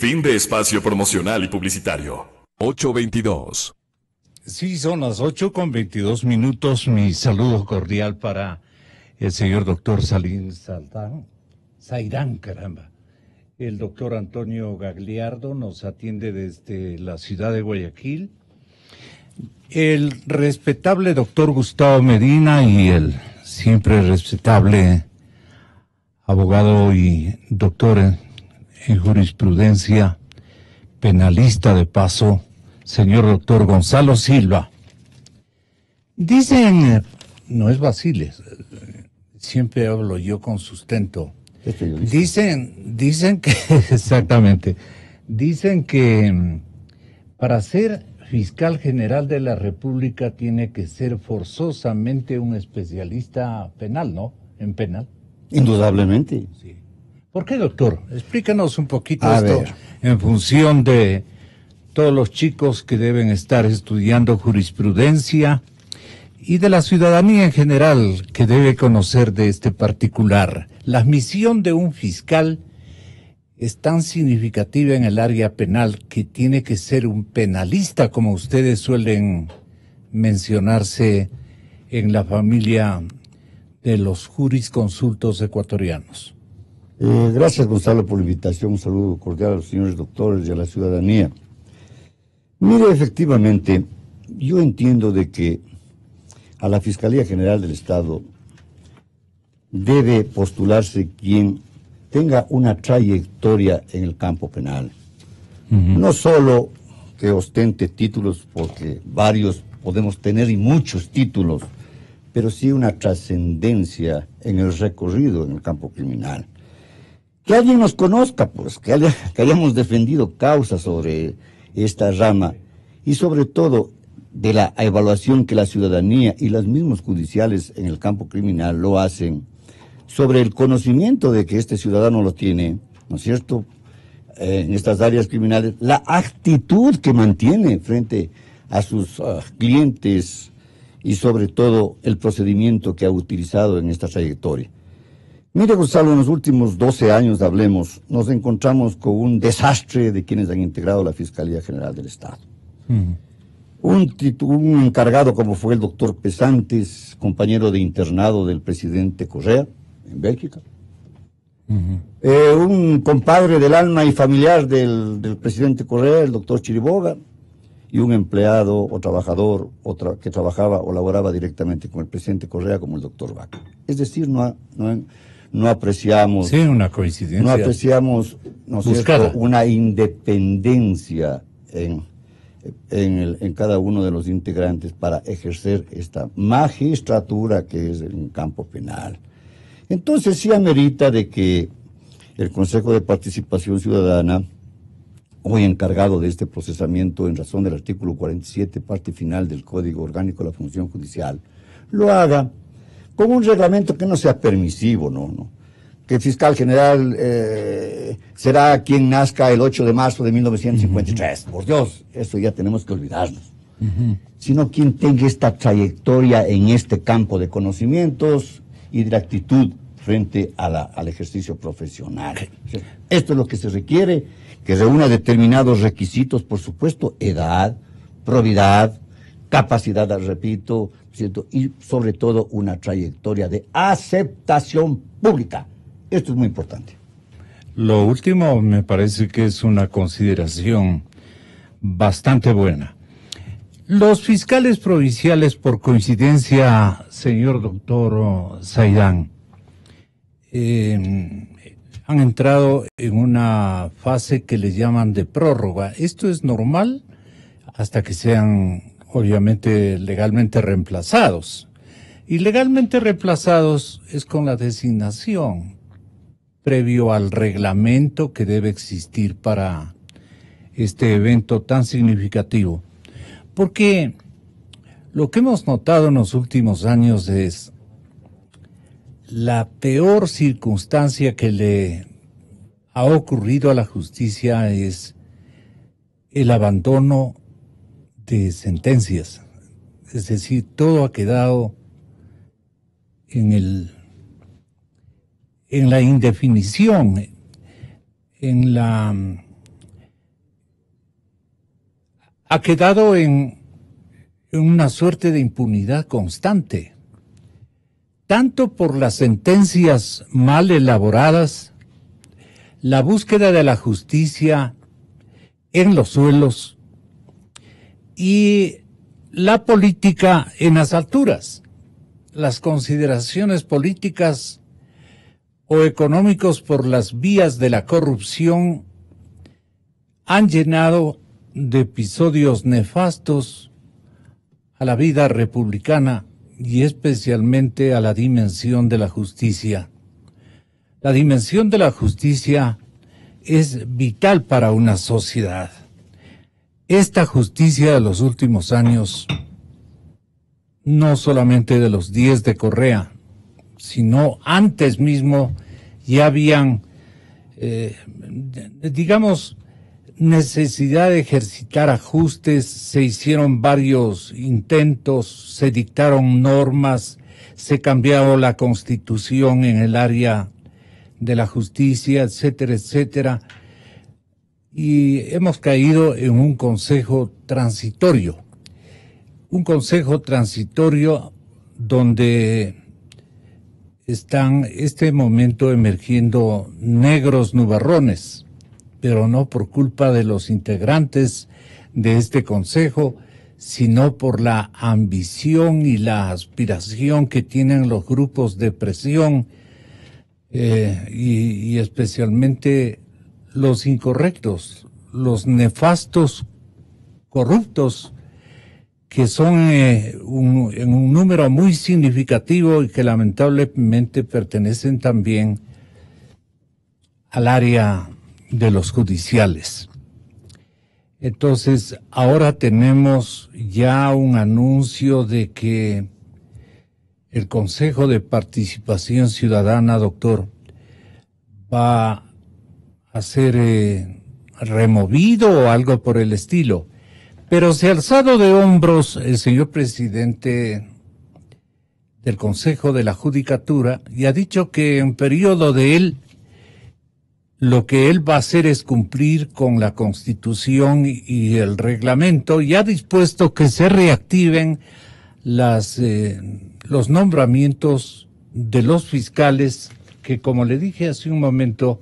Fin de espacio promocional y publicitario. 8:22. Sí, son las 8:22. Mi saludo cordial para el señor doctor Zairán, caramba. El doctor Antonio Gagliardo nos atiende desde la ciudad de Guayaquil. El respetable doctor Gustavo Medina y el siempre respetable abogado y doctor en jurisprudencia, penalista de paso, señor doctor Gonzalo Silva. Dicen, no es Basile, siempre hablo yo con sustento. Dicen que, exactamente, dicen que para ser fiscal general de la República tiene que ser forzosamente un especialista penal, ¿no? En penal. Indudablemente. Sí. ¿Por qué, doctor? Explícanos un poquito A esto ver. en función de todos los chicos que deben estar estudiando jurisprudencia y de la ciudadanía en general que debe conocer de este particular. La misión de un fiscal es tan significativa en el área penal que tiene que ser un penalista, como ustedes suelen mencionarse en la familia de los jurisconsultos ecuatorianos. Gracias, Gonzalo, por la invitación. Un saludo cordial a los señores doctores y a la ciudadanía. Mire, efectivamente, yo entiendo de que a la Fiscalía General del Estado debe postularse quien tenga una trayectoria en el campo penal. No solo que ostente títulos, porque varios podemos tener y muchos títulos, pero sí una trascendencia en el recorrido en el campo criminal. Que alguien nos conozca, pues, que hayamos defendido causas sobre esta rama y sobre todo de la evaluación que la ciudadanía y los mismos judiciales en el campo criminal lo hacen sobre el conocimiento de que este ciudadano lo tiene, ¿no es cierto?, en estas áreas criminales, la actitud que mantiene frente a sus clientes y sobre todo el procedimiento que ha utilizado en esta trayectoria. Mire, Gonzalo, en los últimos 12 años, nos encontramos con un desastre de quienes han integrado la Fiscalía General del Estado. Un encargado como fue el doctor Pesantes, compañero de internado del presidente Correa, en Bélgica. Un compadre del alma y familiar del presidente Correa, el doctor Chiriboga, y un empleado o trabajador que trabajaba o laboraba directamente con el presidente Correa, como el doctor Vaca. Es decir, no apreciamos... Sí, una coincidencia. No apreciamos, ¿no es cierto?, una independencia en cada uno de los integrantes para ejercer esta magistratura que es el campo penal. Entonces sí amerita de que el Consejo de Participación Ciudadana, hoy encargado de este procesamiento en razón del artículo 47, parte final del Código Orgánico de la Función Judicial, lo haga con un reglamento que no sea permisivo, ¿no? Que el fiscal general será quien nazca el 8 de marzo de 1953. Por Dios, eso ya tenemos que olvidarnos. Sino quien tenga esta trayectoria en este campo de conocimientos y de actitud frente al ejercicio profesional. Esto es lo que se requiere, que reúna determinados requisitos, por supuesto, edad, probidad, capacidad, repito, ¿cierto?, y sobre todo una trayectoria de aceptación pública. Esto es muy importante. Lo último me parece que es una consideración bastante buena. Los fiscales provinciales, por coincidencia, señor doctor Zairán, han entrado en una fase que le llaman de prórroga. ¿Esto es normal hasta que sean, obviamente, legalmente reemplazados? Y legalmente reemplazados es con la designación previo al reglamento que debe existir para este evento tan significativo. Porque lo que hemos notado en los últimos años es la peor circunstancia que le ha ocurrido a la justicia es el abandono de sentencias. Es decir, todo ha quedado en la indefinición, en la ha quedado en una suerte de impunidad constante, tanto por las sentencias mal elaboradas, la búsqueda de la justicia en los suelos y la política en las alturas. Las consideraciones políticas o económicos por las vías de la corrupción han llenado de episodios nefastos a la vida republicana y especialmente a la dimensión de la justicia. La dimensión de la justicia es vital para una sociedad. Esta justicia de los últimos años, no solamente de los 10 de Correa, sino antes mismo ya habían, necesidad de ejercitar ajustes, se hicieron varios intentos, se dictaron normas, se cambió la Constitución en el área de la justicia, etcétera, etcétera, y hemos caído en un consejo transitorio donde están este momento emergiendo negros nubarrones, pero no por culpa de los integrantes de este consejo, sino por la ambición y la aspiración que tienen los grupos de presión y especialmente los incorrectos, los nefastos, corruptos, que son en un número muy significativo y que lamentablemente pertenecen también al área de los judiciales. Entonces, ahora tenemos ya un anuncio de que el Consejo de Participación Ciudadana, doctor, va a ser removido o algo por el estilo. Pero se ha alzado de hombros el señor presidente del Consejo de la Judicatura y ha dicho que en periodo de él, lo que él va a hacer es cumplir con la Constitución y el reglamento, y ha dispuesto que se reactiven los nombramientos de los fiscales que, como le dije hace un momento,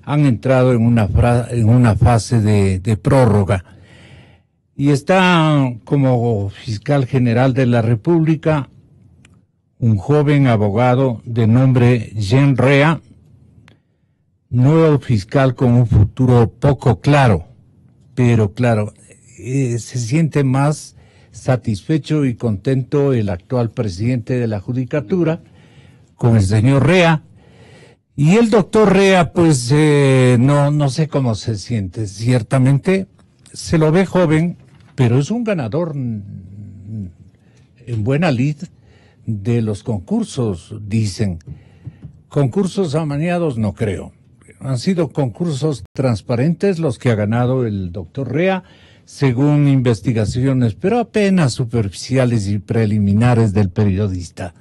han entrado en una fase de prórroga. Y está como fiscal general de la República un joven abogado de nombre Jean Rea, nuevo fiscal con un futuro poco claro, pero claro, se siente más satisfecho y contento el actual presidente de la Judicatura con el señor Rea. Y el doctor Rea, pues no sé cómo se siente. Ciertamente se lo ve joven, pero es un ganador en buena lid de los concursos, dicen. Concursos amañados no creo. Han sido concursos transparentes los que ha ganado el doctor Rea, según investigaciones, pero apenas superficiales y preliminares del periodista.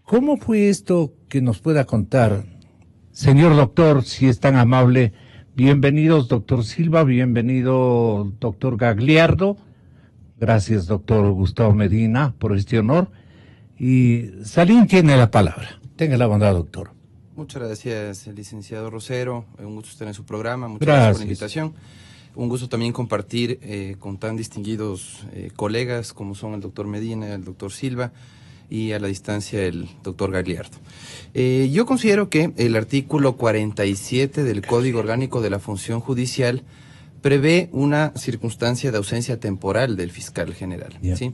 ¿Cómo fue esto que nos pueda contar? Señor doctor, si es tan amable, bienvenidos doctor Silva, bienvenido doctor Gagliardo. Gracias doctor Gustavo Medina por este honor. Y Salim tiene la palabra. Tenga la bondad, doctor. Muchas gracias, licenciado Rosero. Un gusto estar en su programa. Muchas gracias por la invitación. Un gusto también compartir con tan distinguidos colegas como son el doctor Medina, el doctor Silva y a la distancia el doctor Gagliardo. Yo considero que el artículo 47 del Código Orgánico de la Función Judicial prevé una circunstancia de ausencia temporal del fiscal general, ¿sí?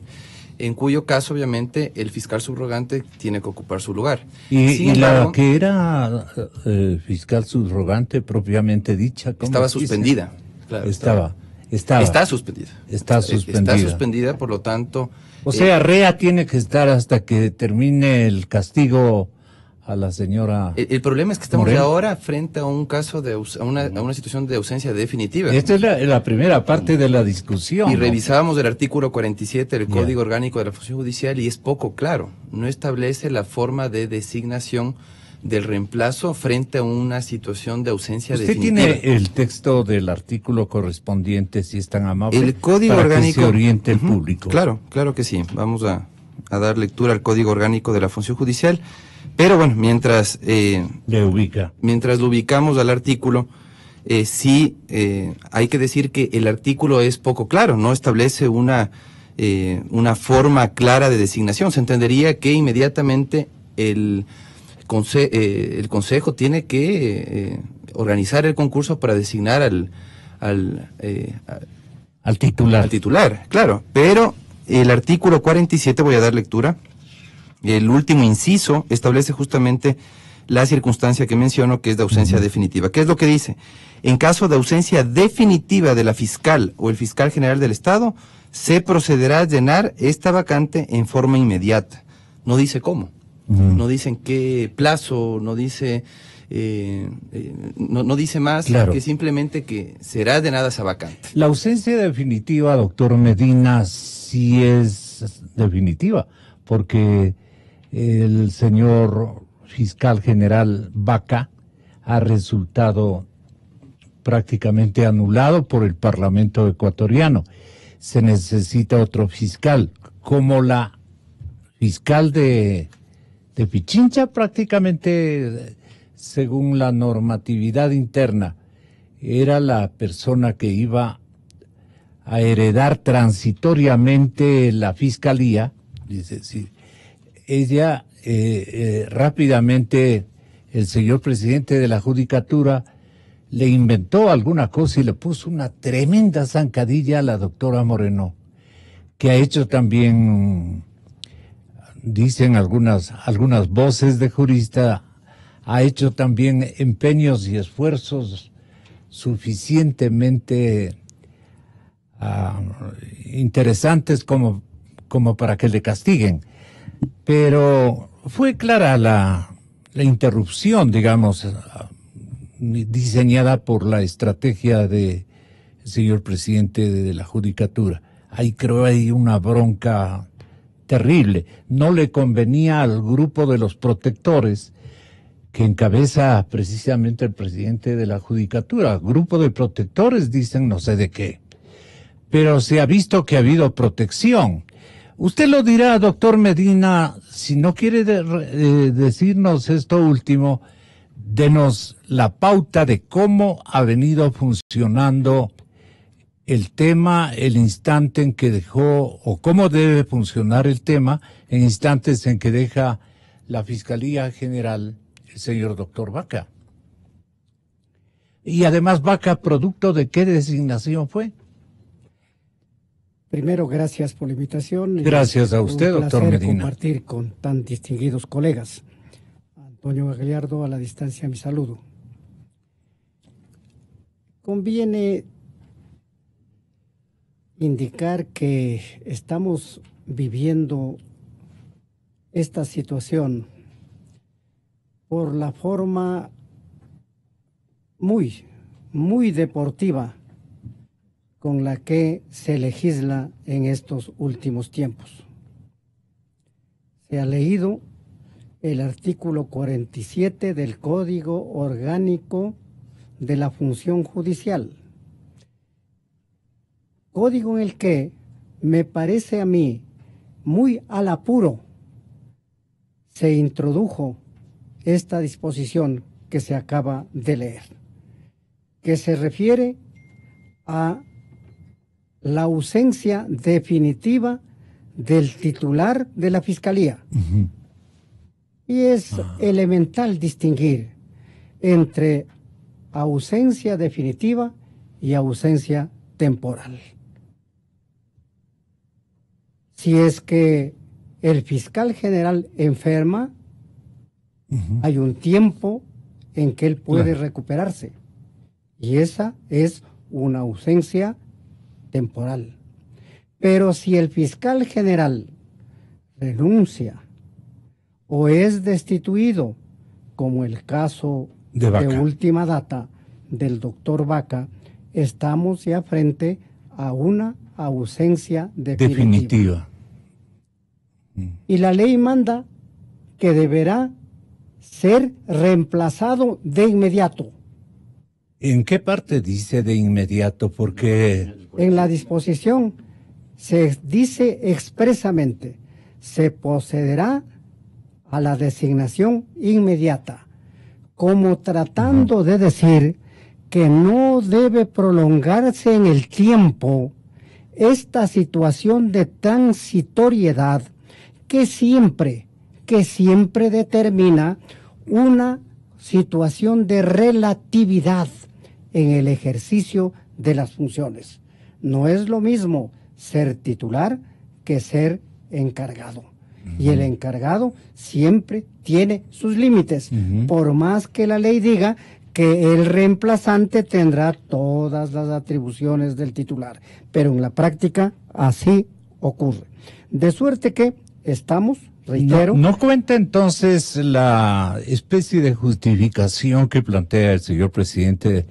En cuyo caso, obviamente, el fiscal subrogante tiene que ocupar su lugar. Y la que era fiscal subrogante propiamente dicha, ¿cómo estaba suspendida. Claro, Está suspendida. Está suspendida, por lo tanto... O sea, Rea tiene que estar hasta que termine el castigo a la señora... El problema es que estamos Moreno. ahora frente a un caso de a una situación de ausencia definitiva. Esta es la primera parte de la discusión. Y ¿no? revisábamos el artículo 47 del Yeah. Código Orgánico de la Función Judicial y es poco claro. No establece la forma de designación del reemplazo frente a una situación de ausencia definitiva. ¿Usted tiene el texto del artículo correspondiente, si es tan amable, el Código para Orgánico, que se oriente el público? Claro, claro que sí. Vamos a dar lectura al Código Orgánico de la Función Judicial. Pero bueno, mientras lo ubicamos al artículo, sí hay que decir que el artículo es poco claro, no establece una forma clara de designación. Se entendería que inmediatamente el Consejo tiene que organizar el concurso para designar al titular. Al titular, claro. Pero el artículo 47, voy a dar lectura. El último inciso establece justamente la circunstancia que menciono, que es de ausencia definitiva. ¿Qué es lo que dice? En caso de ausencia definitiva de la fiscal o el fiscal general del Estado, se procederá a llenar esta vacante en forma inmediata. No dice cómo. No dice en qué plazo, no dice no dice más, claro, que simplemente que será llenada esa vacante. La ausencia definitiva, doctor Medina, sí es definitiva, porque el señor fiscal general Vaca ha resultado prácticamente anulado por el Parlamento ecuatoriano. Se necesita otro fiscal, como la fiscal de Pichincha, prácticamente, según la normatividad interna, era la persona que iba a heredar transitoriamente la fiscalía. Dice, sí, ella rápidamente, el señor presidente de la Judicatura le inventó alguna cosa y le puso una tremenda zancadilla a la doctora Moreno, que ha hecho también, dicen algunas voces de jurista, ha hecho también empeños y esfuerzos suficientemente interesantes como para que le castiguen. Pero fue clara la interrupción, digamos, diseñada por la estrategia del señor presidente de la Judicatura. Ahí creo hay una bronca terrible. No le convenía al grupo de los protectores que encabeza precisamente el presidente de la Judicatura. Grupo de protectores, dicen no sé de qué. Pero se ha visto que ha habido protección. Usted lo dirá, doctor Medina, si no quiere decirnos esto último, denos la pauta de cómo ha venido funcionando el tema, el instante en que dejó, o cómo debe funcionar el tema en instantes en que deja la Fiscalía General el señor doctor Vaca. Y además, Vaca, ¿producto de qué designación fue? Primero, gracias por la invitación. Gracias a usted, doctor Medina. Compartir con tan distinguidos colegas. Antonio Gagliardo, a la distancia, mi saludo. Conviene indicar que estamos viviendo esta situación por la forma muy deportiva con la que se legisla en estos últimos tiempos. Se ha leído el artículo 47 del Código Orgánico de la Función Judicial. Código en el que me parece a mí muy al apuro se introdujo esta disposición que se acaba de leer, que se refiere a la ausencia definitiva del titular de la Fiscalía. Y es elemental distinguir entre ausencia definitiva y ausencia temporal. Si es que el fiscal general enferma, hay un tiempo en que él puede recuperarse. Y esa es una ausencia temporal. Pero si el fiscal general renuncia o es destituido, como el caso de última data del doctor Vaca, estamos ya frente a una ausencia definitiva. Y la ley manda que deberá ser reemplazado de inmediato. ¿En qué parte dice de inmediato? Porque en la disposición se dice expresamente, se procederá a la designación inmediata, como tratando de decir que no debe prolongarse en el tiempo esta situación de transitoriedad que siempre determina una situación de relatividad en el ejercicio de las funciones. No es lo mismo ser titular que ser encargado. Y el encargado siempre tiene sus límites, por más que la ley diga que el reemplazante tendrá todas las atribuciones del titular. Pero en la práctica así ocurre. De suerte que estamos, reitero... No cuenta entonces la especie de justificación que plantea el señor presidente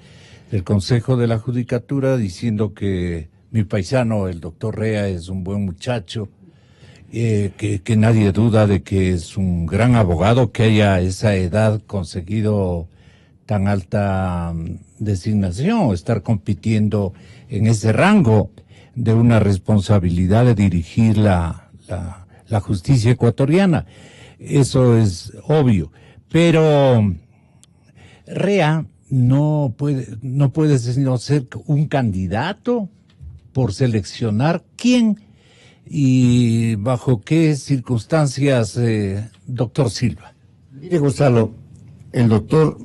del Consejo de la Judicatura, diciendo que mi paisano, el doctor Rea, es un buen muchacho, que nadie duda de que es un gran abogado, que haya a esa edad conseguido tan alta designación, estar compitiendo en ese rango de una responsabilidad de dirigir la justicia ecuatoriana. Eso es obvio. Pero Rea no puede sino ser un candidato por seleccionar quién y bajo qué circunstancias, doctor Silva. Mire, Gonzalo, el doctor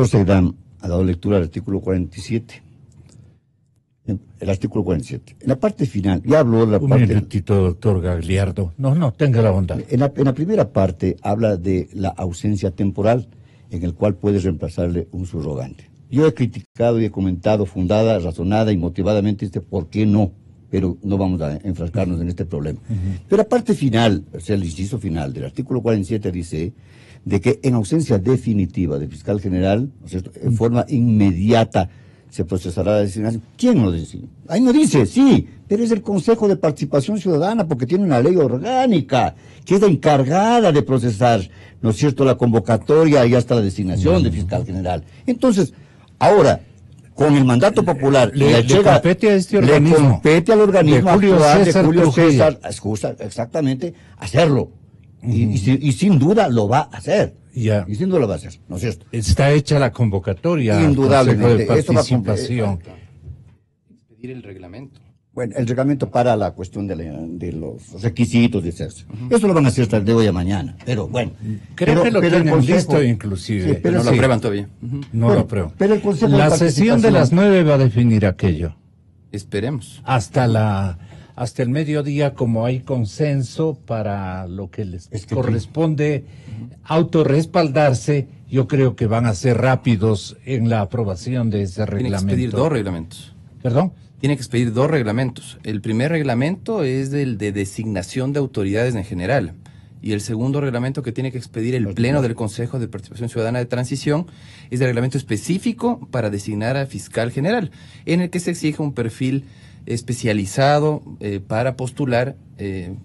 Seidán ha dado lectura al artículo 47. El artículo 47. En la parte final, ya habló de la parte... Un minutito, doctor Gagliardo. No, tenga la bondad. En la primera parte habla de la ausencia temporal, en el cual puedes reemplazarle un subrogante. Yo he criticado y he comentado fundada, razonada y motivadamente por qué no, pero no vamos a enfrascarnos en este problema. Pero la parte final, o sea, el inciso final del artículo 47 dice de que en ausencia definitiva del fiscal general, ¿no es cierto?, en forma inmediata se procesará la designación. ¿Quién lo dice? Ahí no dice, sí, pero es el Consejo de Participación Ciudadana, porque tiene una ley orgánica que es la encargada de procesar, ¿no es cierto?, la convocatoria y hasta la designación del fiscal general. Entonces, ahora, con el mandato popular, le compete a este organismo. Le compete al organismo de Julio actual César de Julio Trujillo. César, exactamente, hacerlo. Y sin duda lo va a hacer. Ya. Y sin duda lo va a hacer, ¿no es cierto? Está hecha la convocatoria. Indudablemente. Consejo de Participación. Expedir el reglamento. Bueno, el reglamento para la cuestión de los requisitos, de hacerse. Eso lo van a hacer hasta el de hoy a mañana. Pero bueno. Creo que lo pero el tienen Consejo, listo inclusive. Sí, pero no lo aprueban todavía. No lo aprueban. Pero el Consejo la de sesión de las 9 va a definir aquello. Esperemos. Hasta el mediodía, como hay consenso para lo que les corresponde autorrespaldarse, yo creo que van a ser rápidos en la aprobación de ese reglamento. Tiene que expedir 2 reglamentos. ¿Perdón? Tiene que expedir 2 reglamentos. El primer reglamento es el de designación de autoridades en general. Y el segundo reglamento que tiene que expedir el Pleno del Consejo de Participación Ciudadana de Transición es el reglamento específico para designar a fiscal general, en el que se exige un perfil especializado para postular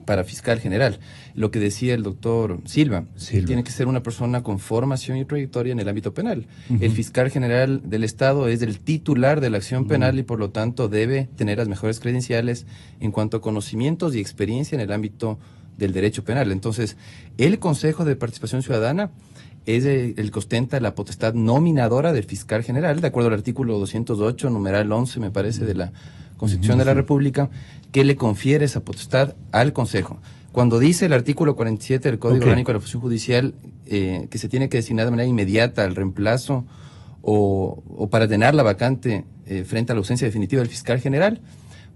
para fiscal general. Lo que decía el doctor Silva, tiene que ser una persona con formación y trayectoria en el ámbito penal. El fiscal general del Estado es el titular de la acción penal y por lo tanto debe tener las mejores credenciales en cuanto a conocimientos y experiencia en el ámbito del derecho penal. Entonces, el Consejo de Participación Ciudadana es el que ostenta la potestad nominadora del fiscal general, de acuerdo al artículo 208, numeral 11, me parece, de la Constitución de la República, que le confiere esa potestad al Consejo. Cuando dice el artículo 47 del Código Orgánico de la Función Judicial que se tiene que designar de manera inmediata al reemplazo o para llenar la vacante frente a la ausencia definitiva del fiscal general,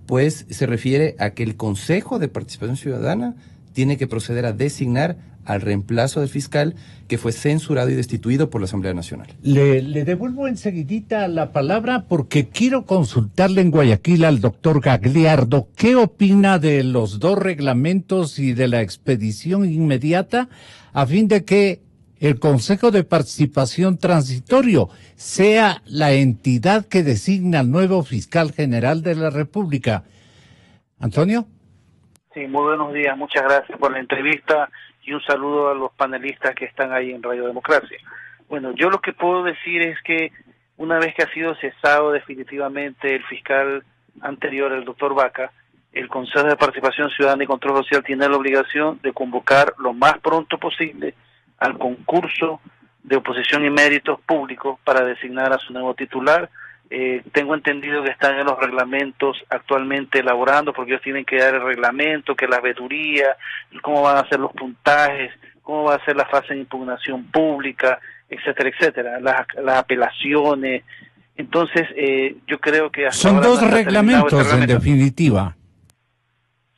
pues se refiere a que el Consejo de Participación Ciudadana tiene que proceder a designar al reemplazo del fiscal que fue censurado y destituido por la Asamblea Nacional. Le devuelvo enseguidita la palabra porque quiero consultarle en Guayaquil al doctor Gagliardo. ¿Qué opina de los 2 reglamentos y de la expedición inmediata a fin de que el Consejo de Participación Transitorio sea la entidad que designa al nuevo fiscal general de la República? ¿Antonio? Sí, muy buenos días. Muchas gracias por la entrevista. y un saludo a los panelistas que están ahí en Radio Democracia. Bueno, yo lo que puedo decir es que una vez que ha sido cesado definitivamente el fiscal anterior, el doctor Vaca, el Consejo de Participación Ciudadana y Control Social tiene la obligación de convocar lo más pronto posible al concurso de oposición y méritos públicos para designar a su nuevo titular. Tengo entendido que están en los reglamentos actualmente elaborando, porque ellos tienen que dar el reglamento, que las veedurías, cómo van a ser los puntajes, cómo va a ser la fase de impugnación pública, etcétera, etcétera, las apelaciones. Entonces, yo creo que hasta son ahora dos no reglamentos en definitiva.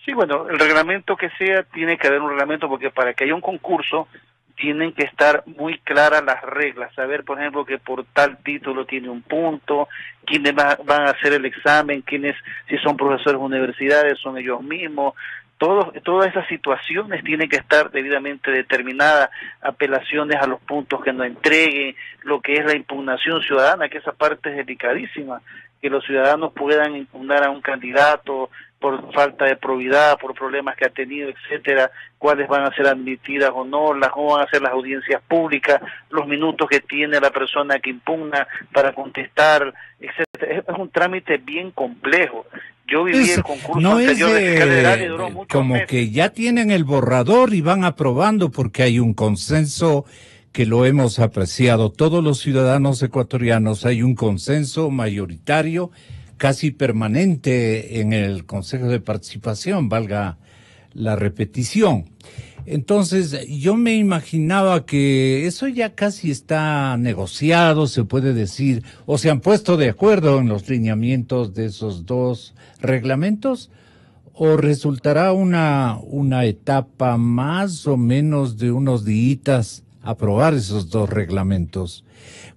Sí, bueno, el reglamento que sea, tiene que haber un reglamento, porque para que haya un concurso tienen que estar muy claras las reglas, saber, por ejemplo, que por tal título tiene un punto, quiénes van a hacer el examen, quiénes, si son profesores de universidades, son ellos mismos. Todas esas situaciones tienen que estar debidamente determinadas, apelaciones a los puntos que no entreguen, lo que es la impugnación ciudadana, que esa parte es delicadísima, que los ciudadanos puedan impugnar a un candidato por falta de probidad, por problemas que ha tenido, etcétera, cuáles van a ser admitidas o no, cómo van a ser las audiencias públicas, los minutos que tiene la persona que impugna para contestar, etcétera. Es un trámite bien complejo. Yo viví el concurso anterior de fiscal general y duró mucho como meses. Que ya tienen el borrador y van aprobando porque hay un consenso que lo hemos apreciado todos los ciudadanos ecuatorianos, hay un consenso mayoritario casi permanente en el Consejo de Participación, valga la repetición. Entonces, yo me imaginaba que eso ya casi está negociado, se puede decir, o se han puesto de acuerdo en los lineamientos de esos dos reglamentos, o resultará una etapa más o menos de unos días aprobar esos dos reglamentos.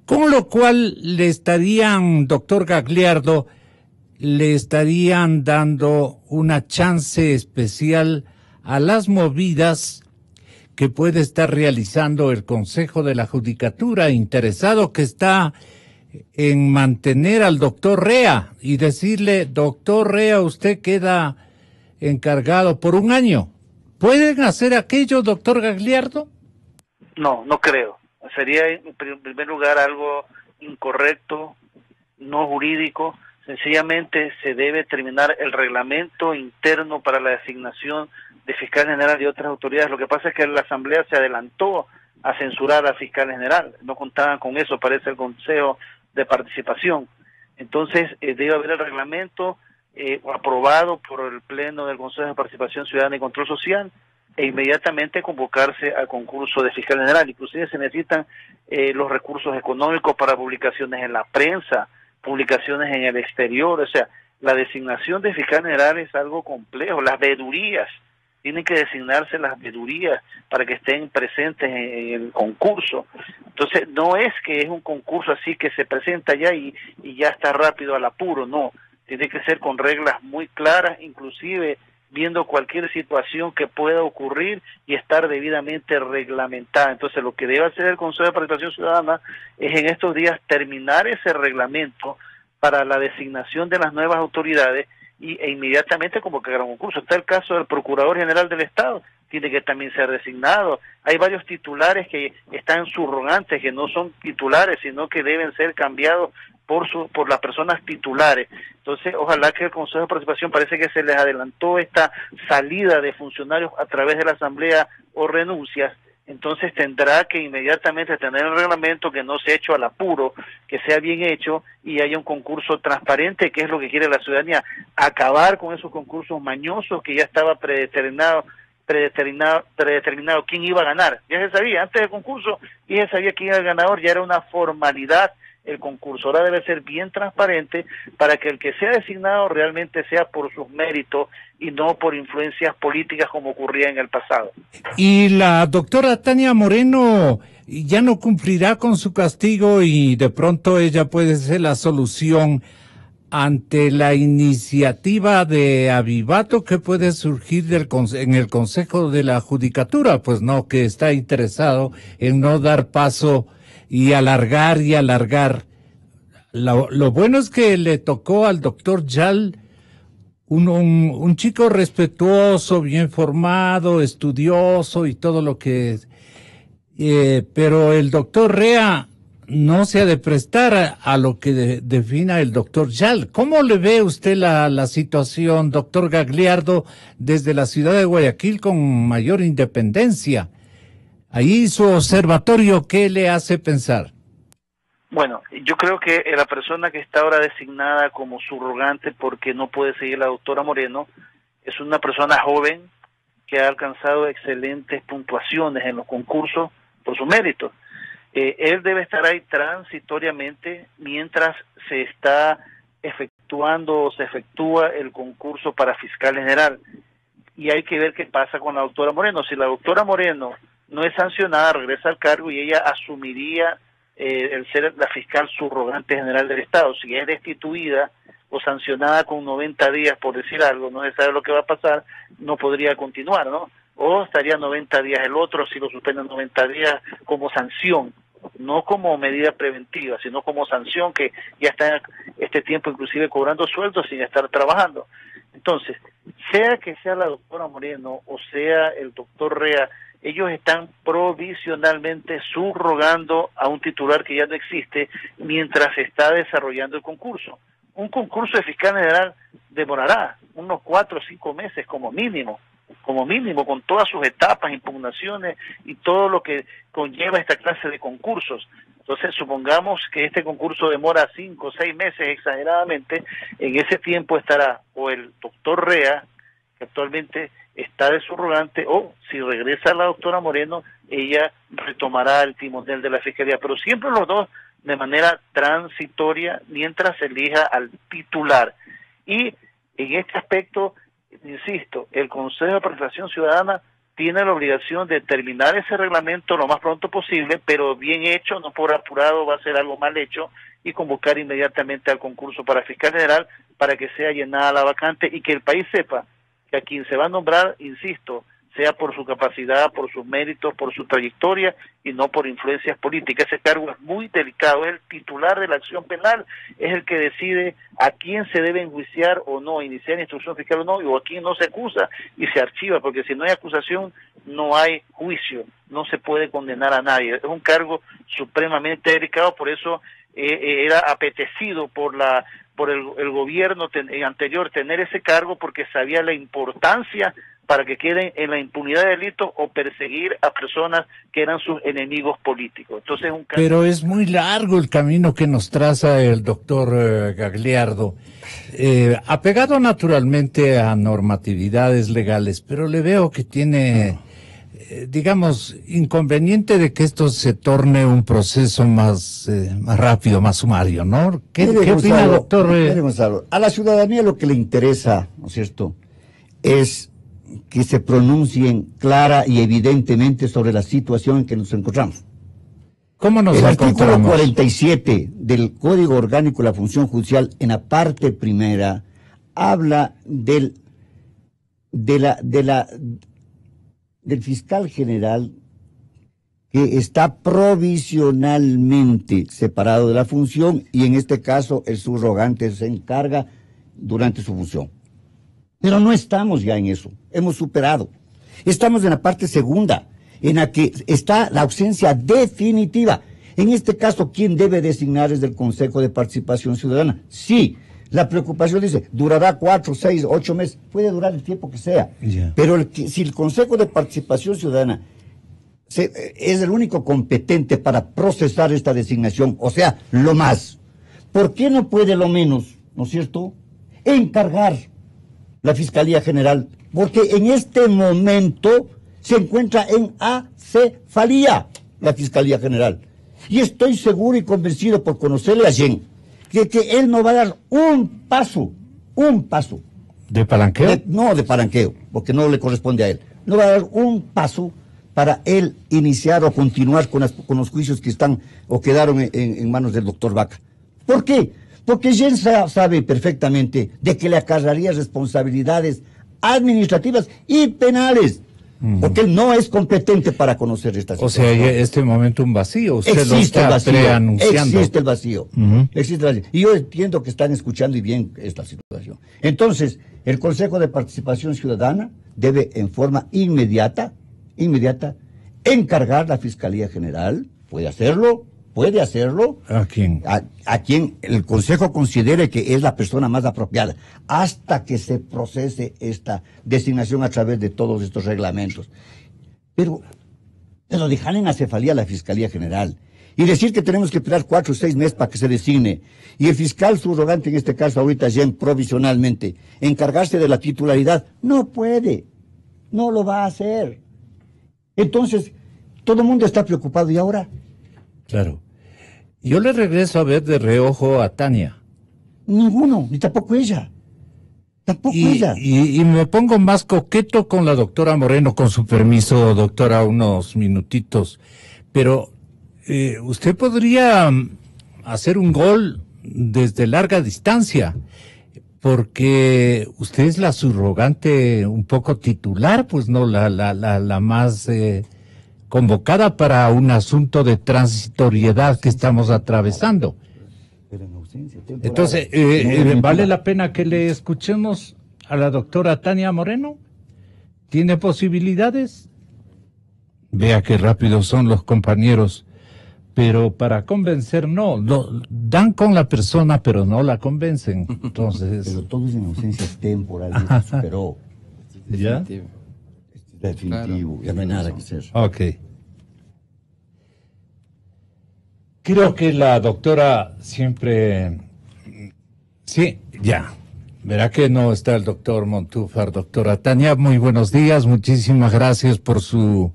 Con lo cual le estarían, doctor Gagliardo, le estarían dando una chance especial a las movidas que puede estar realizando el Consejo de la Judicatura, interesado que está en mantener al doctor Rea y decirle, doctor Rea, usted queda encargado por un año. ¿Pueden hacer aquello, doctor Gagliardo? No, no creo. Sería en primer lugar algo incorrecto, no jurídico. Sencillamente se debe terminar el reglamento interno para la designación de fiscal general y otras autoridades. Lo que pasa es que la Asamblea se adelantó a censurar al fiscal general. No contaban con eso, parece el Consejo de Participación. Entonces, debe haber el reglamento aprobado por el Pleno del Consejo de Participación Ciudadana y Control Social e inmediatamente convocarse al concurso de fiscal general. Inclusive se necesitan los recursos económicos para publicaciones en la prensa, publicaciones en el exterior. O sea, la designación de fiscal general es algo complejo. Las veedurías, tienen que designarse las veedurías para que estén presentes en el concurso. Entonces, no es que es un concurso así que se presenta ya y ya está rápido al apuro, no. Tiene que ser con reglas muy claras, inclusive viendo cualquier situación que pueda ocurrir y estar debidamente reglamentada. Entonces, lo que debe hacer el Consejo de Participación Ciudadana es en estos días terminar ese reglamento para la designación de las nuevas autoridades e inmediatamente convocar un concurso. Está el caso del Procurador General del Estado, tiene que también ser designado. Hay varios titulares que están subrogantes, que no son titulares, sino que deben ser cambiados por las personas titulares. Entonces, ojalá que el Consejo de Participación, parece que se les adelantó esta salida de funcionarios a través de la Asamblea o renuncias, entonces tendrá que inmediatamente tener el reglamento, que no sea hecho al apuro, que sea bien hecho y haya un concurso transparente, que es lo que quiere la ciudadanía, acabar con esos concursos mañosos que ya estaba predeterminado quién iba a ganar. Ya se sabía, antes del concurso ya se sabía quién era el ganador, ya era una formalidad el concurso. Ahora debe ser bien transparente para que el que sea designado realmente sea por sus méritos y no por influencias políticas como ocurría en el pasado. Y la doctora Tania Moreno ya no cumplirá con su castigo y de pronto ella puede ser la solución ante la iniciativa de avivato que puede surgir en el Consejo de la Judicatura, pues no, que está interesado en no dar paso y alargar. Lo bueno es que le tocó al doctor Yal un chico respetuoso, bien formado, estudioso y todo lo que... pero el doctor Rea no se ha de prestar a lo que defina el doctor Yal. ¿Cómo le ve usted la situación, doctor Gagliardo, desde la ciudad de Guayaquil con mayor independencia? Ahí su observatorio, ¿qué le hace pensar? Bueno, yo creo que la persona que está ahora designada como subrogante porque no puede seguir la doctora Moreno es una persona joven que ha alcanzado excelentes puntuaciones en los concursos por su mérito. Él debe estar ahí transitoriamente mientras se está efectuando o se efectúa el concurso para fiscal general. Y hay que ver qué pasa con la doctora Moreno. Si la doctora Moreno no es sancionada, regresa al cargo y ella asumiría el ser la fiscal subrogante general del Estado. Si es destituida o sancionada con 90 días, por decir algo, no se sabe lo que va a pasar, no podría continuar, ¿no? O estaría 90 días el otro, si lo suspenden 90 días como sanción, no como medida preventiva, sino como sanción, que ya está este tiempo inclusive cobrando sueldos sin estar trabajando. Entonces, sea que sea la doctora Moreno o sea el doctor Rea, ellos están provisionalmente subrogando a un titular que ya no existe mientras se está desarrollando el concurso. Un concurso de fiscal general demorará unos 4 o 5 meses como mínimo, con todas sus etapas, impugnaciones y todo lo que conlleva esta clase de concursos. Entonces, supongamos que este concurso demora 5 o 6 meses exageradamente, en ese tiempo estará o el doctor Rea, que actualmente está de subrogante, o si regresa la doctora Moreno, ella retomará el timonel de la Fiscalía, pero siempre los dos de manera transitoria mientras se elija al titular. Y en este aspecto, insisto, el Consejo de Participación Ciudadana tiene la obligación de terminar ese reglamento lo más pronto posible, pero bien hecho, no por apurado, va a ser algo mal hecho, y convocar inmediatamente al concurso para fiscal general para que sea llenada la vacante y que el país sepa que a quien se va a nombrar, insisto, sea por su capacidad, por sus méritos, por su trayectoria y no por influencias políticas. Ese cargo es muy delicado, es el titular de la acción penal, es el que decide a quién se debe enjuiciar o no, iniciar instrucción fiscal o no, o a quién no se acusa y se archiva, porque si no hay acusación, no hay juicio, no se puede condenar a nadie. Es un cargo supremamente delicado, por eso era apetecido por el gobierno anterior tener ese cargo, porque sabía la importancia para que queden en la impunidad de delitos o perseguir a personas que eran sus enemigos políticos. Entonces, pero es muy largo el camino que nos traza el doctor Gagliardo, apegado naturalmente a normatividades legales, pero le veo que tiene, digamos, inconveniente de que esto se torne un proceso más rápido, más sumario, ¿no? ¿Qué opina, doctor? Gonzalo, a la ciudadanía lo que le interesa, ¿no es cierto?, es que se pronuncien clara y evidentemente sobre la situación en que nos encontramos. ¿Cómo nos encontramos? El artículo 47 del Código Orgánico de la Función Judicial, en la parte primera, habla del fiscal general que está provisionalmente separado de la función, y en este caso el subrogante se encarga durante su función. Pero no estamos ya en eso, hemos superado. Estamos en la parte segunda, en la que está la ausencia definitiva. En este caso, ¿quién debe designar es del Consejo de Participación Ciudadana? Sí, la preocupación dice, durará 4, 6, 8 meses, puede durar el tiempo que sea. Yeah. Pero si el Consejo de Participación Ciudadana es el único competente para procesar esta designación, o sea, lo más, ¿por qué no puede lo menos, no es cierto, encargar la Fiscalía General? Porque en este momento se encuentra en acefalía la Fiscalía General. Y estoy seguro y convencido por conocerle a Jen, que él no va a dar un paso. ¿De palanqueo? No de palanqueo, porque no le corresponde a él. No va a dar un paso para él iniciar o continuar con los juicios que están o quedaron en manos del doctor Vaca. ¿Por qué? Porque Jen sabe perfectamente de que le acarrearía responsabilidades administrativas y penales. porque él no es competente para conocer esta situación. O sea, hay este momento un vacío, usted existe lo está el vacío, preanunciando. existe el vacío, existe el vacío. Y yo entiendo que están escuchando y bien esta situación. Entonces, el Consejo de Participación Ciudadana debe en forma inmediata, encargar la Fiscalía General, puede hacerlo. ¿A quién? A quien el Consejo considere que es la persona más apropiada, hasta que se procese esta designación a través de todos estos reglamentos. Pero dejar en acefalía a la Fiscalía General y decir que tenemos que esperar 4 o 6 meses para que se designe, y el fiscal subrogante, en este caso ahorita ya provisionalmente, encargarse de la titularidad, no puede, no lo va a hacer. Entonces, todo el mundo está preocupado, ¿y ahora? Claro. Yo le regreso a ver de reojo a Tania. Ninguno, ni tampoco ella. Y me pongo más coqueto con la doctora Moreno, con su permiso, doctora, unos minutitos. Pero usted podría hacer un gol desde larga distancia, porque usted es la subrogante un poco titular, pues no la más convocada para un asunto de transitoriedad que estamos atravesando. Entonces, ¿vale la pena que le escuchemos a la doctora Tania Moreno? ¿Tiene posibilidades? Vea qué rápidos son los compañeros, pero para convencer no, dan con la persona, pero no la convencen. Entonces, pero todo es en ausencia temporal, y se superó. ¿Ya? Definitivo, ya no hay nada que hacer. Ok. Creo que la doctora siempre... Sí, ya. Verá que no está el doctor Montúfar. Doctora Tania, muy buenos días. Muchísimas gracias por su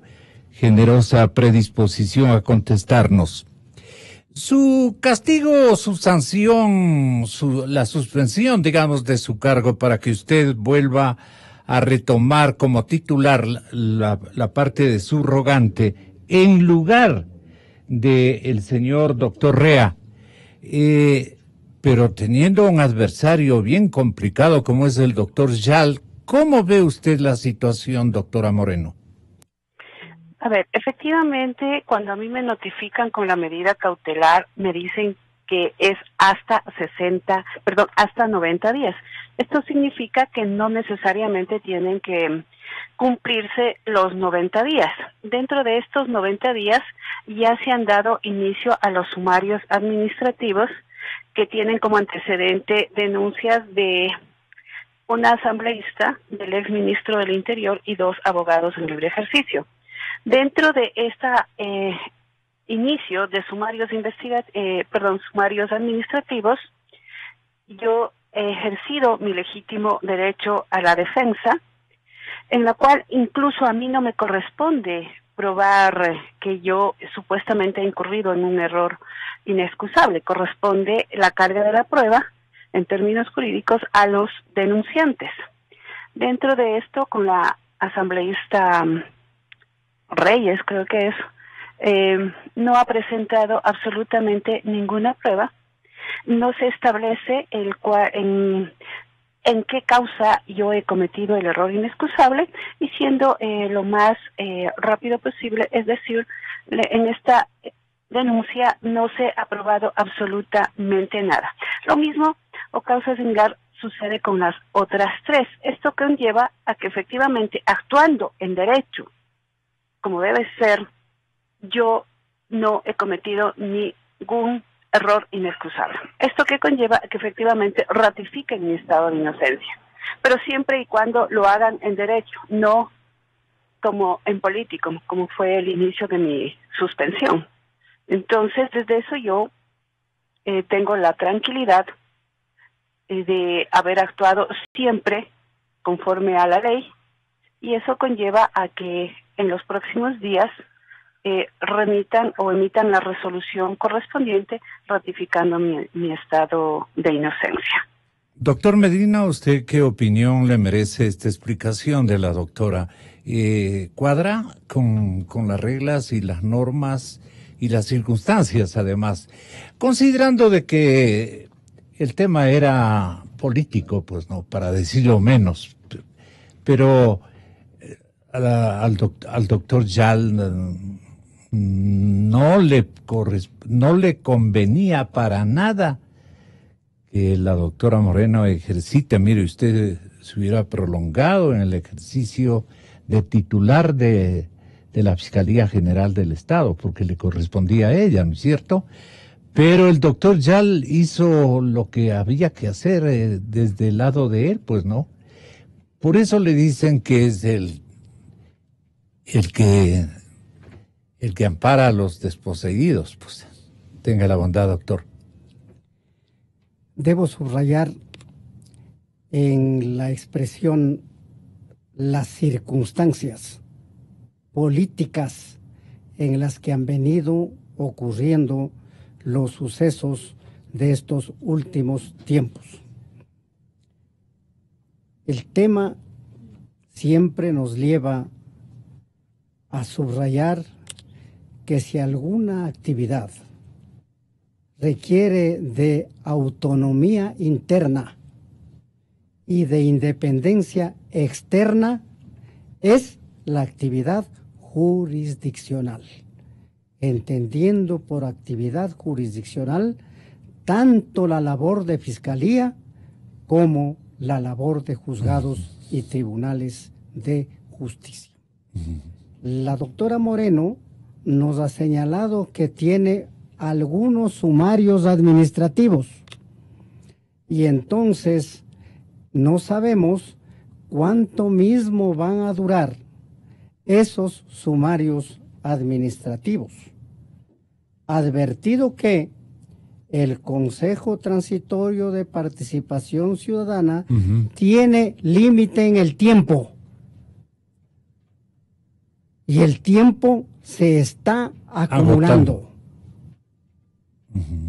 generosa predisposición a contestarnos. Su castigo, su sanción, la suspensión, digamos, de su cargo para que usted vuelva a retomar como titular la parte de subrogante en lugar del señor doctor Rea, pero teniendo un adversario bien complicado como es el doctor Yal, ¿cómo ve usted la situación, doctora Moreno? A ver, efectivamente, cuando a mí me notifican con la medida cautelar, me dicen que es hasta 90 días. Esto significa que no necesariamente tienen que cumplirse los 90 días. Dentro de estos 90 días ya se han dado inicio a los sumarios administrativos que tienen como antecedente denuncias de una asambleísta, del exministro del Interior y 2 abogados en libre ejercicio. Dentro de esta inicio de sumarios sumarios administrativos, yo he ejercido mi legítimo derecho a la defensa, en la cual incluso a mí no me corresponde probar que yo supuestamente he incurrido en un error inexcusable. Corresponde la carga de la prueba, en términos jurídicos, a los denunciantes. Dentro de esto, con la asambleísta Reyes, creo que es, no ha presentado absolutamente ninguna prueba. No se establece en qué causa yo he cometido el error inexcusable, y siendo lo más rápido posible, es decir, en esta denuncia no se ha probado absolutamente nada. Lo mismo o causa similar sucede con las otras 3. Esto conlleva a que efectivamente, actuando en derecho, como debe ser, yo no he cometido ningún error inexcusable. Esto que conlleva que efectivamente ratifiquen mi estado de inocencia, pero siempre y cuando lo hagan en derecho, no como en político, como fue el inicio de mi suspensión. Entonces, desde eso yo tengo la tranquilidad de haber actuado siempre conforme a la ley, y eso conlleva a que en los próximos días remitan o emitan la resolución correspondiente ratificando mi estado de inocencia. Doctor Medina, ¿usted qué opinión le merece esta explicación de la doctora? ¿Cuadra con las reglas y las normas y las circunstancias, además? Considerando de que el tema era político, pues no, para decirlo menos, pero al doctor Yal no le convenía para nada que la doctora Moreno ejercite. Mire, usted se hubiera prolongado en el ejercicio de titular de la Fiscalía General del Estado, porque le correspondía a ella, ¿no es cierto? Pero el doctor Yal hizo lo que había que hacer desde el lado de él, pues no. Por eso le dicen que es el que ampara a los desposeídos. Pues tenga la bondad, doctor. Debo subrayar en la expresión las circunstancias políticas en las que han venido ocurriendo los sucesos de estos últimos tiempos. El tema siempre nos lleva a subrayar que si alguna actividad requiere de autonomía interna y de independencia externa, es la actividad jurisdiccional, entendiendo por actividad jurisdiccional tanto la labor de fiscalía como la labor de juzgados y tribunales de justicia. La doctora Moreno nos ha señalado que tiene algunos sumarios administrativos y entonces no sabemos cuánto mismo van a durar esos sumarios administrativos. Advertido que el Consejo Transitorio de Participación Ciudadana tiene límite en el tiempo y el tiempo se está acumulando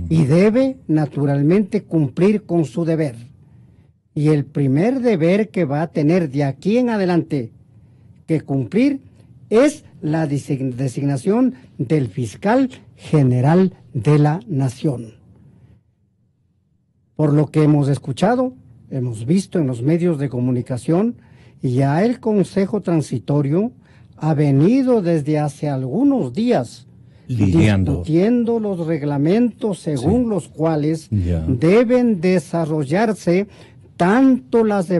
y debe naturalmente cumplir con su deber. Y el primer deber que va a tener de aquí en adelante que cumplir es la designación del fiscal general de la Nación. Por lo que hemos escuchado, hemos visto en los medios de comunicación, ya el Consejo Transitorio ha venido desde hace algunos días discutiendo los reglamentos según los cuales deben desarrollarse tanto las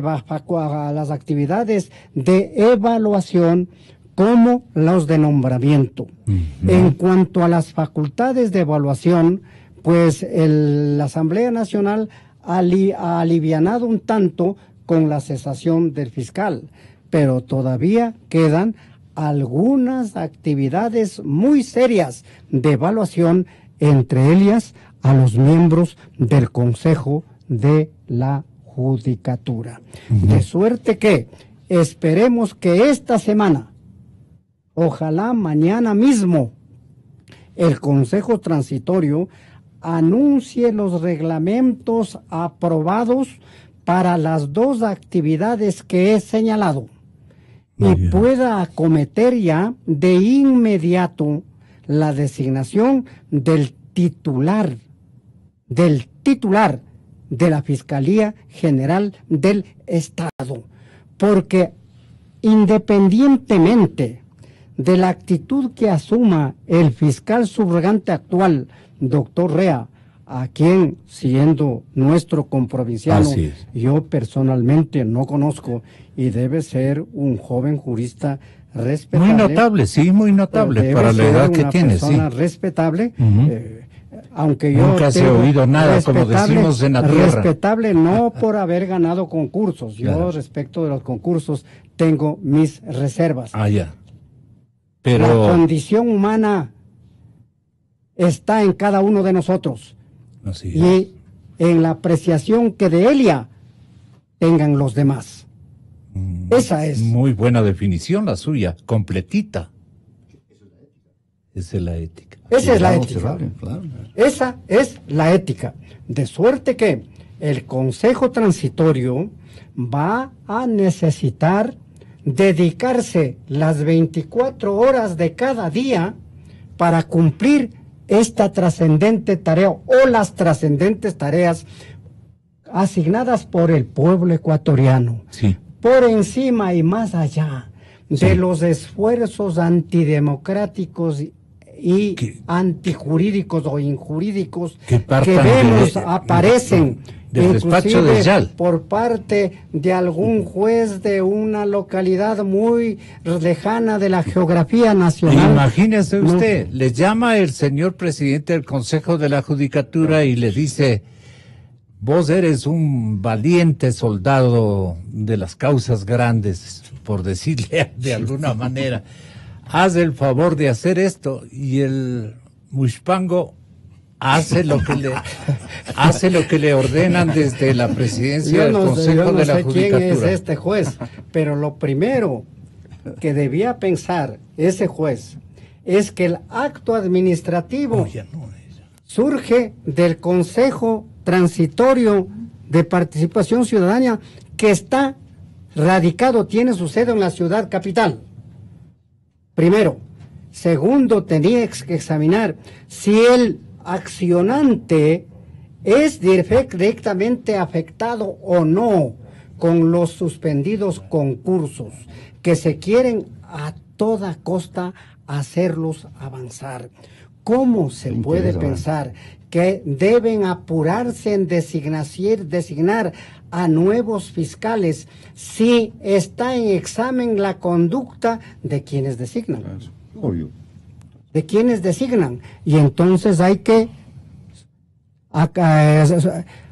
actividades de evaluación como los de nombramiento. En cuanto a las facultades de evaluación, pues la Asamblea Nacional ha alivianado un tanto con la cesación del fiscal, pero todavía quedan algunas actividades muy serias de evaluación, entre ellas a los miembros del Consejo de la Judicatura. De suerte que esperemos que esta semana, ojalá mañana mismo, el Consejo Transitorio anuncie los reglamentos aprobados para las dos actividades que he señalado y pueda acometer ya de inmediato la designación del titular de la Fiscalía General del Estado, porque independientemente de la actitud que asuma el fiscal subrogante actual, doctor Rea, a quien, siendo nuestro comprovinciano, yo personalmente no conozco y debe ser un joven jurista respetable. Muy notable, sí, muy notable para la edad que tiene, sí. Una persona respetable, aunque yo nunca se ha oído nada, como decimos en la tierra. Respetable no por haber ganado concursos. Yo respecto de los concursos tengo mis reservas. Pero la condición humana está en cada uno de nosotros. Y en la apreciación que de Elia tengan los demás. Esa es. Muy buena definición la suya, completita. Esa es la ética. Esa es la ética. Esa es la ética. De suerte que el Consejo Transitorio va a necesitar dedicarse las 24 horas de cada día para cumplir esta trascendente tarea o las trascendentes tareas asignadas por el pueblo ecuatoriano. Por encima y más allá de los esfuerzos antidemocráticos y antijurídicos o injurídicos que vemos aparecen del despacho de Yal, por parte de algún juez de una localidad muy lejana de la geografía nacional. Imagínese usted, le llama el señor presidente del Consejo de la Judicatura y le dice: vos eres un valiente soldado de las causas grandes, por decirle de alguna manera. Haz el favor de hacer esto, y el Mushpango hace lo que le ordenan desde la presidencia del Consejo de la Judicatura. Yo no sé quién es este juez, pero lo primero que debía pensar ese juez es que el acto administrativo surge del Consejo Transitorio de Participación Ciudadana, que está radicado, tiene su sede en la ciudad capital. Primero. Segundo, tenía que examinar si el accionante es directamente afectado o no con los suspendidos concursos, que se quieren a toda costa hacerlos avanzar. ¿Cómo se puede pensar que deben apurarse en designar a nuevos fiscales si está en examen la conducta de quienes designan? Obvio. De quienes designan? Y entonces hay que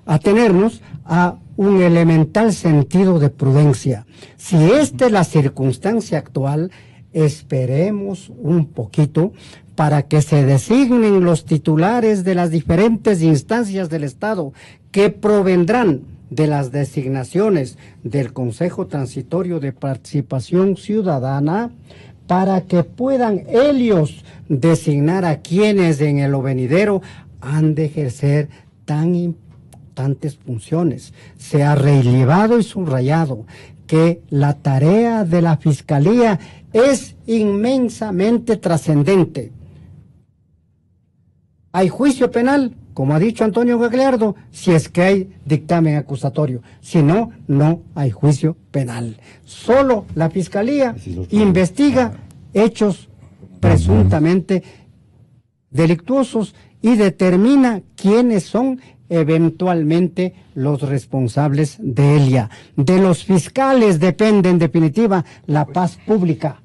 atenernos a un elemental sentido de prudencia. Si esta es la circunstancia actual, esperemos un poquito para que se designen los titulares de las diferentes instancias del Estado que provendrán de las designaciones del Consejo Transitorio de Participación Ciudadana, para que puedan ellos designar a quienes en el venidero han de ejercer tan importantes funciones. Se ha relevado y subrayado que la tarea de la Fiscalía es inmensamente trascendente. Hay juicio penal, como ha dicho Antonio Gagliardo, si es que hay dictamen acusatorio. Si no, no hay juicio penal. Solo la Fiscalía investiga hechos presuntamente delictuosos y determina quiénes son eventualmente los responsables de ella. De los fiscales depende, en definitiva, la paz pública.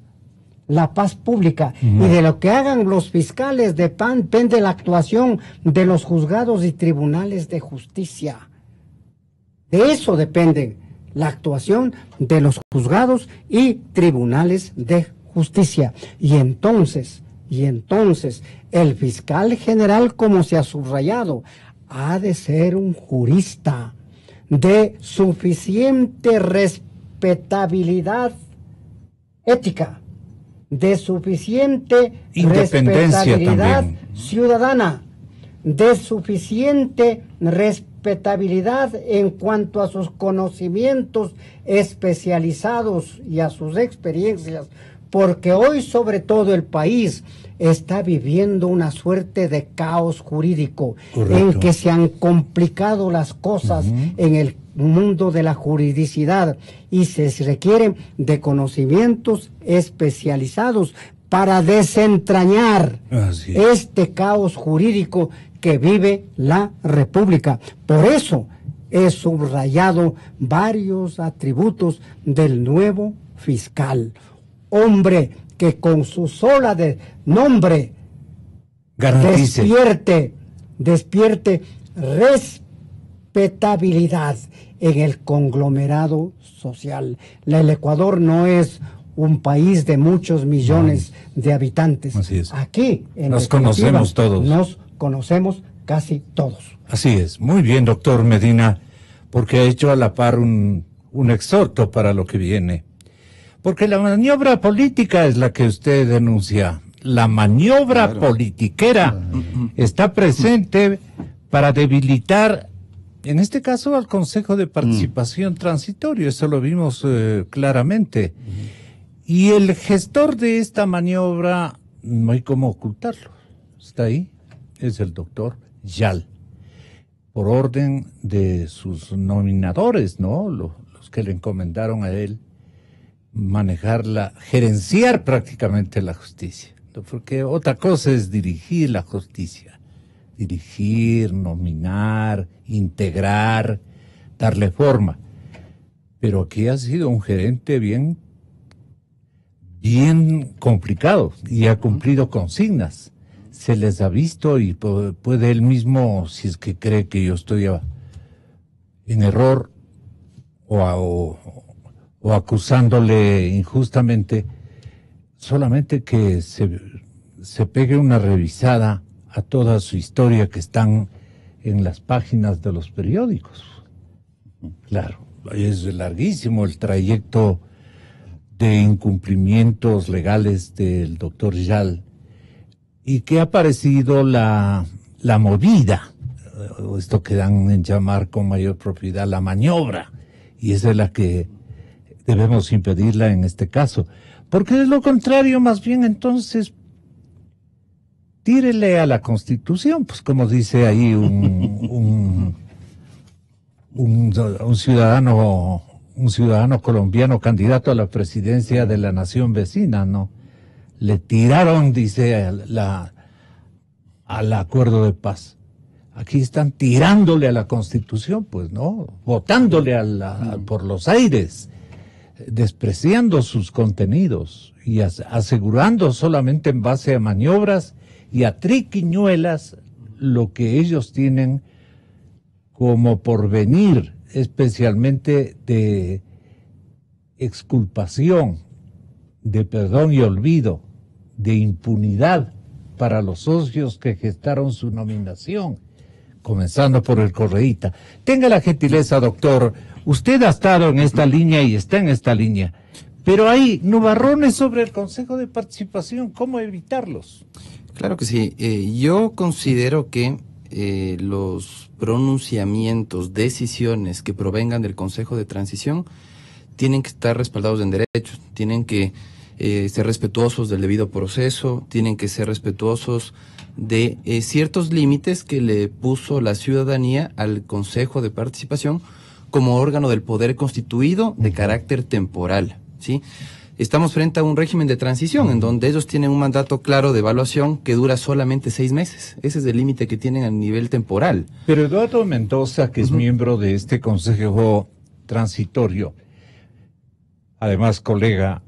La paz pública. Y de lo que hagan los fiscales depende la actuación de los juzgados y tribunales de justicia. De eso depende la actuación de los juzgados y tribunales de justicia. Y entonces, el fiscal general, como se ha subrayado, ha de ser un jurista de suficiente respetabilidad ética, de suficiente respetabilidad ciudadana, de suficiente respetabilidad en cuanto a sus conocimientos especializados y a sus experiencias, porque hoy sobre todo el país está viviendo una suerte de caos jurídico. Correcto. En que se han complicado las cosas en el mundo de la juridicidad y se requieren de conocimientos especializados para desentrañar este caos jurídico que vive la República. Por eso he subrayado varios atributos del nuevo fiscal. Hombre que con su sola nombre despierte respetabilidad en el conglomerado social. El Ecuador no es un país de muchos millones de habitantes. Así es. Aquí nos conocemos todos. Nos conocemos casi todos. Así es. Muy bien, doctor Medina, porque ha hecho a la par un exhorto para lo que viene. Porque la maniobra política es la que usted denuncia. La maniobra politiquera está presente para debilitar, en este caso, al Consejo de Participación Transitorio. Eso lo vimos claramente. Y el gestor de esta maniobra, no hay cómo ocultarlo. Está ahí. Es el doctor Yal. Por orden de sus nominadores, ¿no? Los que le encomendaron a él. gerenciar prácticamente la justicia. Porque otra cosa es dirigir la justicia. Dirigir, nominar, integrar, darle forma. Pero aquí ha sido un gerente bien complicado y ha cumplido consignas. Se les ha visto y puede él mismo, si es que cree que yo estoy en error o acusándole injustamente, solamente que se pegue una revisada a toda su historia que están en las páginas de los periódicos. Claro, es larguísimo el trayecto de incumplimientos legales del doctor Yal, y que ha parecido la movida, esto que dan en llamar con mayor propiedad la maniobra, y esa es la que debemos impedirla en este caso, porque de lo contrario, más bien entonces, tírele a la Constitución, pues como dice ahí un ciudadano colombiano candidato a la presidencia de la nación vecina, ¿no? Le tiraron, dice, al acuerdo de paz. Aquí están tirándole a la Constitución, pues, ¿no? Votándole por los aires, despreciando sus contenidos y asegurando solamente en base a maniobras y a triquiñuelas lo que ellos tienen como porvenir, especialmente de exculpación, de perdón y olvido, de impunidad para los socios que gestaron su nominación, comenzando por el correíta. Tenga la gentileza, doctor, usted ha estado en esta línea y está en esta línea, pero hay nubarrones sobre el Consejo de Participación, ¿cómo evitarlos? Claro que sí. Yo considero que los pronunciamientos, decisiones que provengan del Consejo de Transición tienen que estar respaldados en derechos, tienen que ser respetuosos del debido proceso, tienen que ser respetuosos de ciertos límites que le puso la ciudadanía al Consejo de Participación como órgano del poder constituido de carácter temporal, ¿sí? Estamos frente a un régimen de transición en donde ellos tienen un mandato claro de evaluación que dura solamente 6 meses. Ese es el límite que tienen a nivel temporal. Pero Eduardo Mendoza, que es miembro de este Consejo Transitorio, además colega,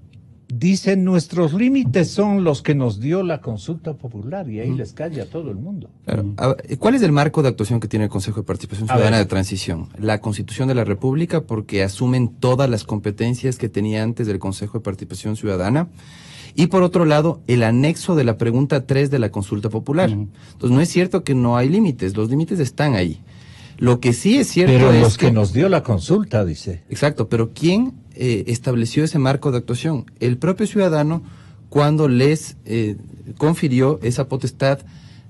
dice: nuestros límites son los que nos dio la consulta popular, y ahí les calla a todo el mundo. Claro. ¿Cuál es el marco de actuación que tiene el Consejo de Participación Ciudadana de Transición? La Constitución de la República, porque asumen todas las competencias que tenía antes del Consejo de Participación Ciudadana. Y por otro lado, el anexo de la pregunta 3 de la consulta popular. Entonces, no es cierto que no hay límites, los límites están ahí. Lo que sí es cierto pero es los que nos dio la consulta, dice. Exacto, pero ¿quién estableció ese marco de actuación? El propio ciudadano, cuando les confirió esa potestad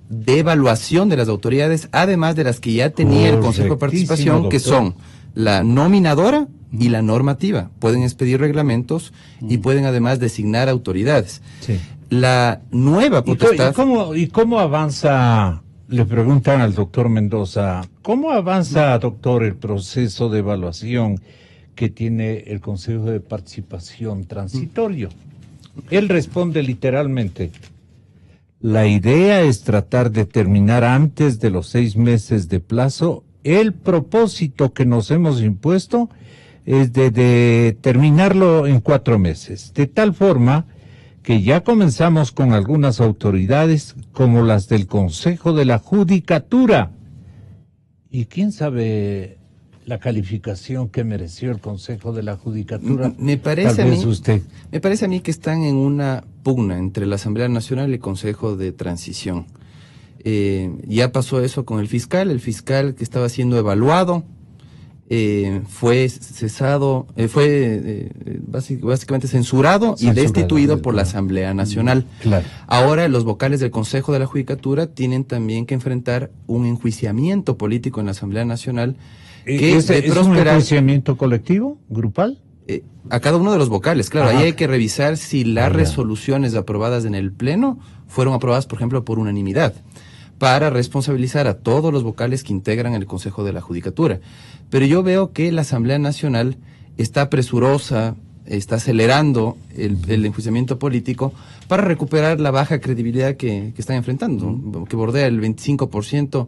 de evaluación de las autoridades, además de las que ya tenía el Consejo de Participación, doctor, que son la nominadora y la normativa. Pueden expedir reglamentos y pueden además designar autoridades. Sí. La nueva potestad... ¿Y cómo avanza? Le preguntan al doctor Mendoza, ¿cómo avanza, doctor, el proceso de evaluación que tiene el Consejo de Participación Transitorio? Él responde literalmente: la idea es tratar de terminar antes de los 6 meses de plazo. El propósito que nos hemos impuesto es de terminarlo en 4 meses, de tal forma que ya comenzamos con algunas autoridades como las del Consejo de la Judicatura. ¿Y quién sabe la calificación que mereció el Consejo de la Judicatura? Me parece Tal vez usted. Me parece a mí que están en una pugna entre la Asamblea Nacional y el Consejo de Transición. Ya pasó eso con el fiscal que estaba siendo evaluado, fue cesado, básicamente censurado y destituido por la Asamblea Nacional. Claro. Ahora los vocales del Consejo de la Judicatura tienen también que enfrentar un enjuiciamiento político en la Asamblea Nacional. ¿Es un enjuiciamiento colectivo, grupal? A cada uno de los vocales, claro. Ahí hay que revisar si las resoluciones aprobadas en el Pleno fueron aprobadas, por ejemplo, por unanimidad, para responsabilizar a todos los vocales que integran el Consejo de la Judicatura. Pero yo veo que la Asamblea Nacional está presurosa, está acelerando el enjuiciamiento político para recuperar la baja credibilidad que están enfrentando, que bordea el 25%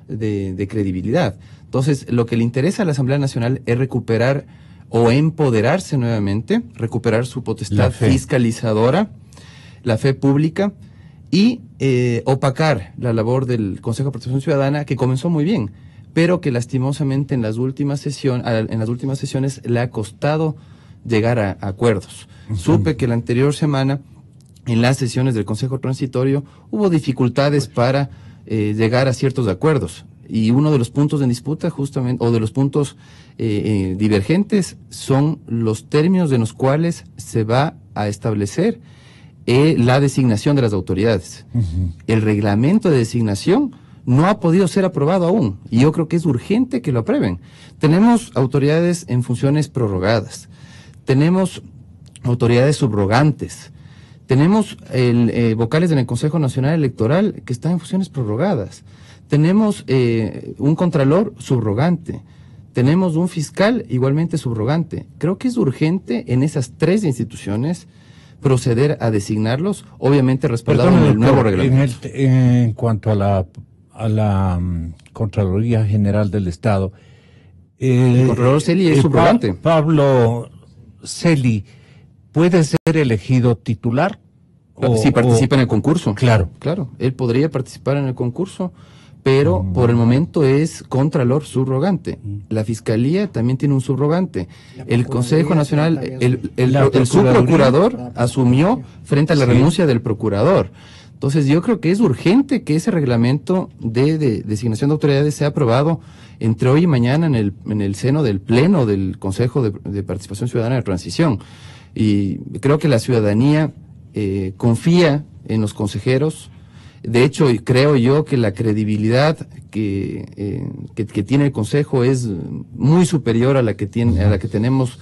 de credibilidad. Entonces, lo que le interesa a la Asamblea Nacional es recuperar o empoderarse nuevamente, recuperar su potestad fiscalizadora, la fe pública, y opacar la labor del Consejo de Participación Ciudadana, que comenzó muy bien, pero que lastimosamente en las últimas sesiones le ha costado llegar a acuerdos. Supe que la anterior semana, en las sesiones del Consejo Transitorio, hubo dificultades para llegar a ciertos acuerdos. Y uno de los puntos en disputa, justamente, o de los puntos divergentes, son los términos en los cuales se va a establecer la designación de las autoridades. El reglamento de designación no ha podido ser aprobado aún, y yo creo que es urgente que lo aprueben. Tenemos autoridades en funciones prorrogadas, tenemos autoridades subrogantes, tenemos vocales en el Consejo Nacional Electoral que están en funciones prorrogadas, tenemos un contralor subrogante, tenemos un fiscal igualmente subrogante. Creo que es urgente en esas tres instituciones proceder a designarlos, obviamente respaldado en el nuevo reglamento. En cuanto a la Contraloría General del Estado, el Contralor Celi es subrogante. Pablo Celi, ¿puede ser elegido titular? Si participa en el concurso. Claro. Claro, él podría participar en el concurso, pero por el momento es Contralor subrogante. La Fiscalía también tiene un subrogante. El Consejo Nacional, el subprocurador asumió frente a la renuncia del procurador. Entonces yo creo que es urgente que ese reglamento de designación de autoridades sea aprobado entre hoy y mañana en el seno del Pleno del Consejo de Participación Ciudadana de Transición. Y creo que la ciudadanía confía en los consejeros. De hecho, creo yo que la credibilidad que tiene el Consejo es muy superior a la que tenemos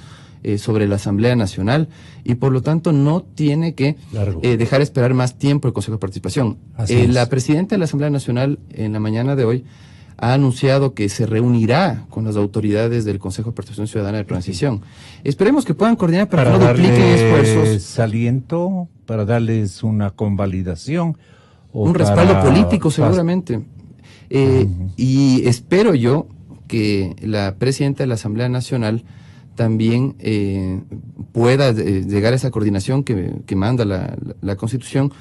sobre la Asamblea Nacional, y por lo tanto no tiene que dejar esperar más tiempo el Consejo de Participación. La presidenta de la Asamblea Nacional en la mañana de hoy ha anunciado que se reunirá con las autoridades del Consejo de Participación Ciudadana de Transición. Esperemos que puedan coordinar para que no dupliquen esfuerzos. Aliento, para darles una convalidación. Un respaldo político seguramente. Y espero yo que la presidenta de la Asamblea Nacional también pueda llegar a esa coordinación que manda la Constitución,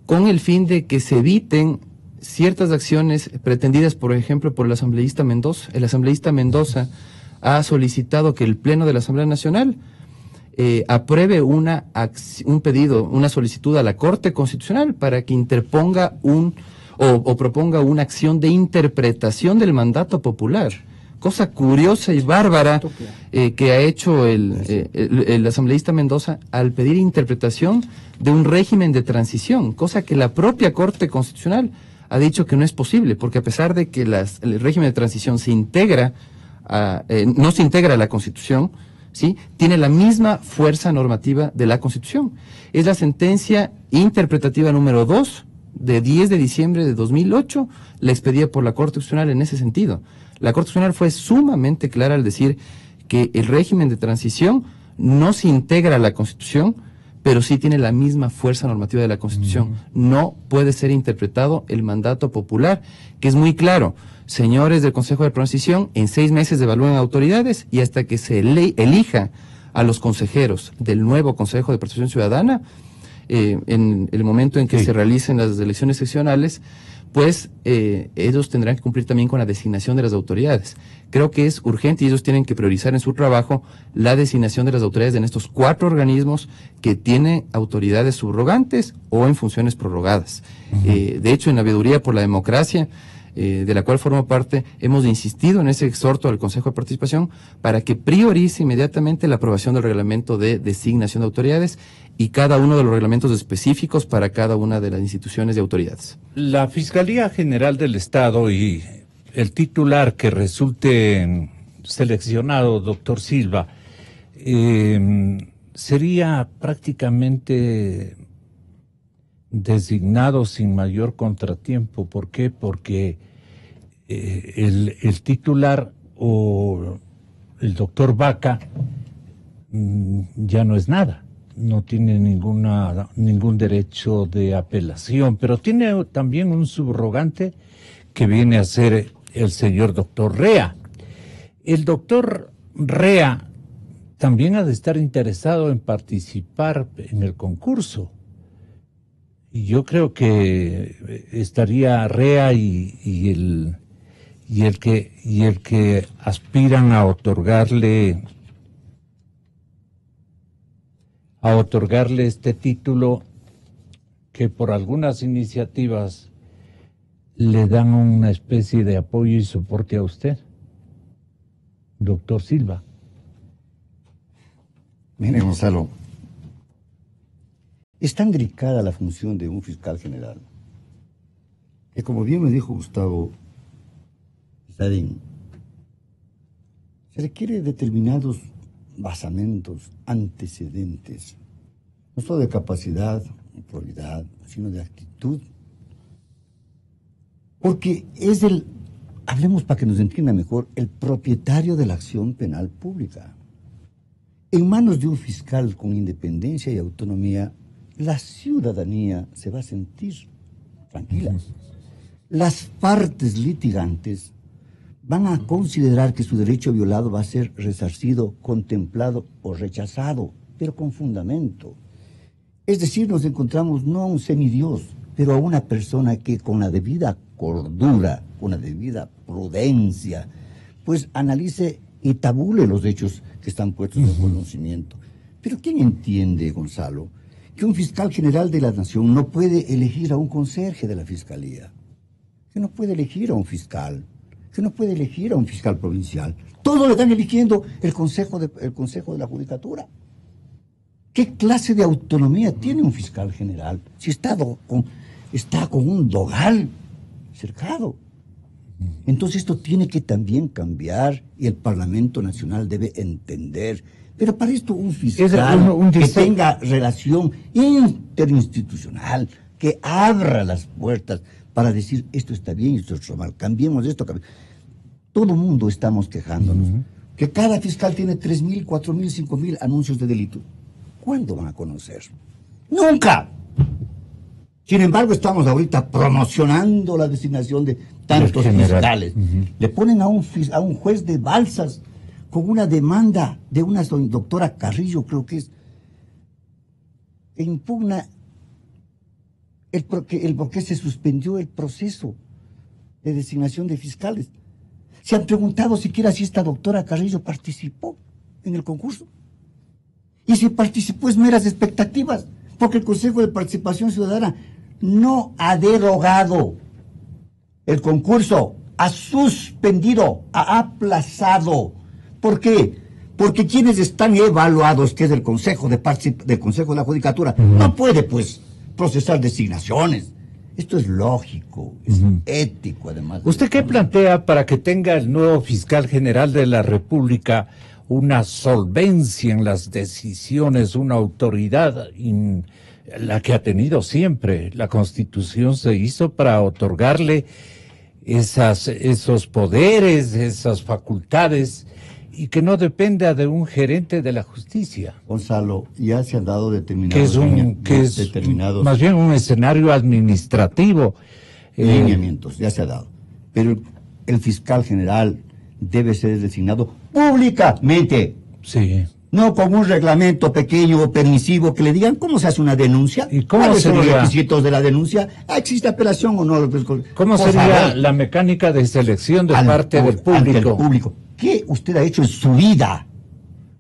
con el fin de que se eviten ciertas acciones pretendidas, por ejemplo, por el asambleísta Mendoza. El asambleísta Mendoza ha solicitado que el Pleno de la Asamblea Nacional apruebe un pedido, una solicitud a la Corte Constitucional para que interponga o proponga una acción de interpretación del mandato popular. Cosa curiosa y bárbara que ha hecho el asambleísta Mendoza al pedir interpretación de un régimen de transición, cosa que la propia Corte Constitucional ha dicho que no es posible, porque a pesar de que el régimen de transición no se integra a la Constitución, ¿sí?, tiene la misma fuerza normativa de la Constitución. Es la sentencia interpretativa número 2 de 10 de diciembre de 2008, la expedida por la Corte Constitucional en ese sentido. La Corte Constitucional fue sumamente clara al decir que el régimen de transición no se integra a la Constitución, pero sí tiene la misma fuerza normativa de la Constitución. No puede ser interpretado el mandato popular, que es muy claro. Señores del Consejo de Transición, en 6 meses evalúen autoridades, y hasta que se elija a los consejeros del nuevo Consejo de Participación Ciudadana, en el momento en que se realicen las elecciones seccionales, pues ellos tendrán que cumplir también con la designación de las autoridades. Creo que es urgente, y ellos tienen que priorizar en su trabajo la designación de las autoridades en estos 4 organismos que tienen autoridades subrogantes o en funciones prorrogadas. De hecho, en la Veeduría por la Democracia, de la cual formo parte, hemos insistido en ese exhorto al Consejo de Participación para que priorice inmediatamente la aprobación del reglamento de designación de autoridades y cada uno de los reglamentos específicos para cada una de las instituciones y autoridades. La Fiscalía General del Estado y el titular que resulte seleccionado, doctor Silva, sería prácticamente designado sin mayor contratiempo. ¿Por qué? Porque el titular o el doctor Vaca ya no es nada. No tiene ningún derecho de apelación, pero tiene también un subrogante que viene a ser el señor doctor Rea. El doctor Rea también ha de estar interesado en participar en el concurso. Y yo creo que estaría Rea y el que aspiran a otorgarle este título, que por algunas iniciativas le dan una especie de apoyo y soporte a usted, doctor Silva. Mire, Gonzalo, es tan delicada la función de un fiscal general que, como bien me dijo Gustavo Sadín, se requiere determinados basamentos, antecedentes, no solo de capacidad y probidad, sino de actitud. Porque es hablemos para que nos entienda mejor, el propietario de la acción penal pública. En manos de un fiscal con independencia y autonomía, la ciudadanía se va a sentir tranquila. Las partes litigantes van a considerar que su derecho violado va a ser resarcido, contemplado o rechazado, pero con fundamento. Es decir, nos encontramos no a un semidios, pero a una persona que con la debida cordura, con la debida prudencia, pues analice y tabule los hechos que están puestos en conocimiento. Pero ¿quién entiende, Gonzalo, que un fiscal general de la nación no puede elegir a un conserje de la fiscalía? Que no puede elegir a un fiscal, que no puede elegir a un fiscal provincial. Todo lo están eligiendo el consejo de la Judicatura. ¿Qué clase de autonomía tiene un fiscal general si está con un dogal cercado? Entonces esto tiene que también cambiar y el Parlamento Nacional debe entender. Pero para esto un fiscal que tenga relación interinstitucional, que abra las puertas para decir esto está bien y esto está mal, cambiemos esto. Todo el mundo estamos quejándonos. Que cada fiscal tiene 3.000, 4.000, 5.000 anuncios de delito. ¿Cuándo van a conocer? ¡Nunca! Sin embargo, estamos ahorita promocionando la designación de tantos fiscales. Le ponen a un juez de Balsas con una demanda de una doctora Carrillo, creo que es, que impugna el por qué se suspendió el proceso de designación de fiscales. ¿Se han preguntado siquiera si esta doctora Carrillo participó en el concurso? Y si participó es meras expectativas, porque el Consejo de Participación Ciudadana no ha derogado el concurso, ha suspendido, ha aplazado. ¿Por qué? Porque quienes están evaluados, que es el Consejo de la Judicatura, no puede, pues, procesar designaciones. Esto es lógico, es ético, además. ¿Usted qué plantea para que tenga el nuevo fiscal general de la República una solvencia en las decisiones, una autoridad la que ha tenido siempre? La Constitución se hizo para otorgarle esos poderes, esas facultades, y que no dependa de un gerente de la justicia. Gonzalo, ya se han dado determinados más bien un escenario administrativo. Lineamientos, ya se ha dado. Pero el fiscal general debe ser designado públicamente. Sí. No con un reglamento pequeño o permisivo que le digan cómo se hace una denuncia. ¿Y cómo son los requisitos de la denuncia? ¿Existe apelación o no? ¿Cómo sería la mecánica de selección de parte del público? ¿Qué usted ha hecho en su vida?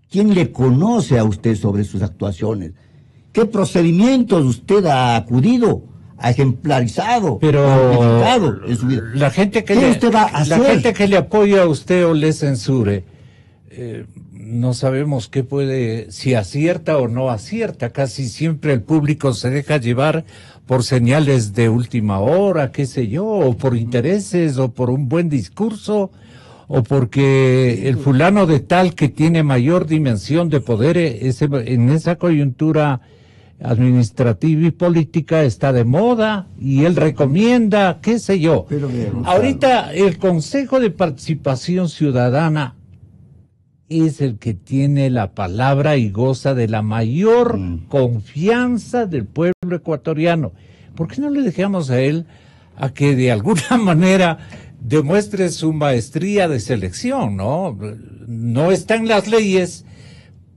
¿Quién le conoce a usted sobre sus actuaciones? ¿Qué procedimientos usted ha acudido, ha ejemplarizado, pero en su vida? La gente que le apoya a usted o le censure, no sabemos si acierta o no acierta. Casi siempre el público se deja llevar por señales de última hora, qué sé yo, o por intereses, o por un buen discurso, o porque el fulano de tal que tiene mayor dimensión de poder en esa coyuntura administrativa y política está de moda y él recomienda, qué sé yo. Ahorita el Consejo de Participación Ciudadana es el que tiene la palabra y goza de la mayor confianza del pueblo ecuatoriano. ¿Por qué no le dejamos a él a que de alguna manera demuestre su maestría de selección, ¿no? No está en las leyes,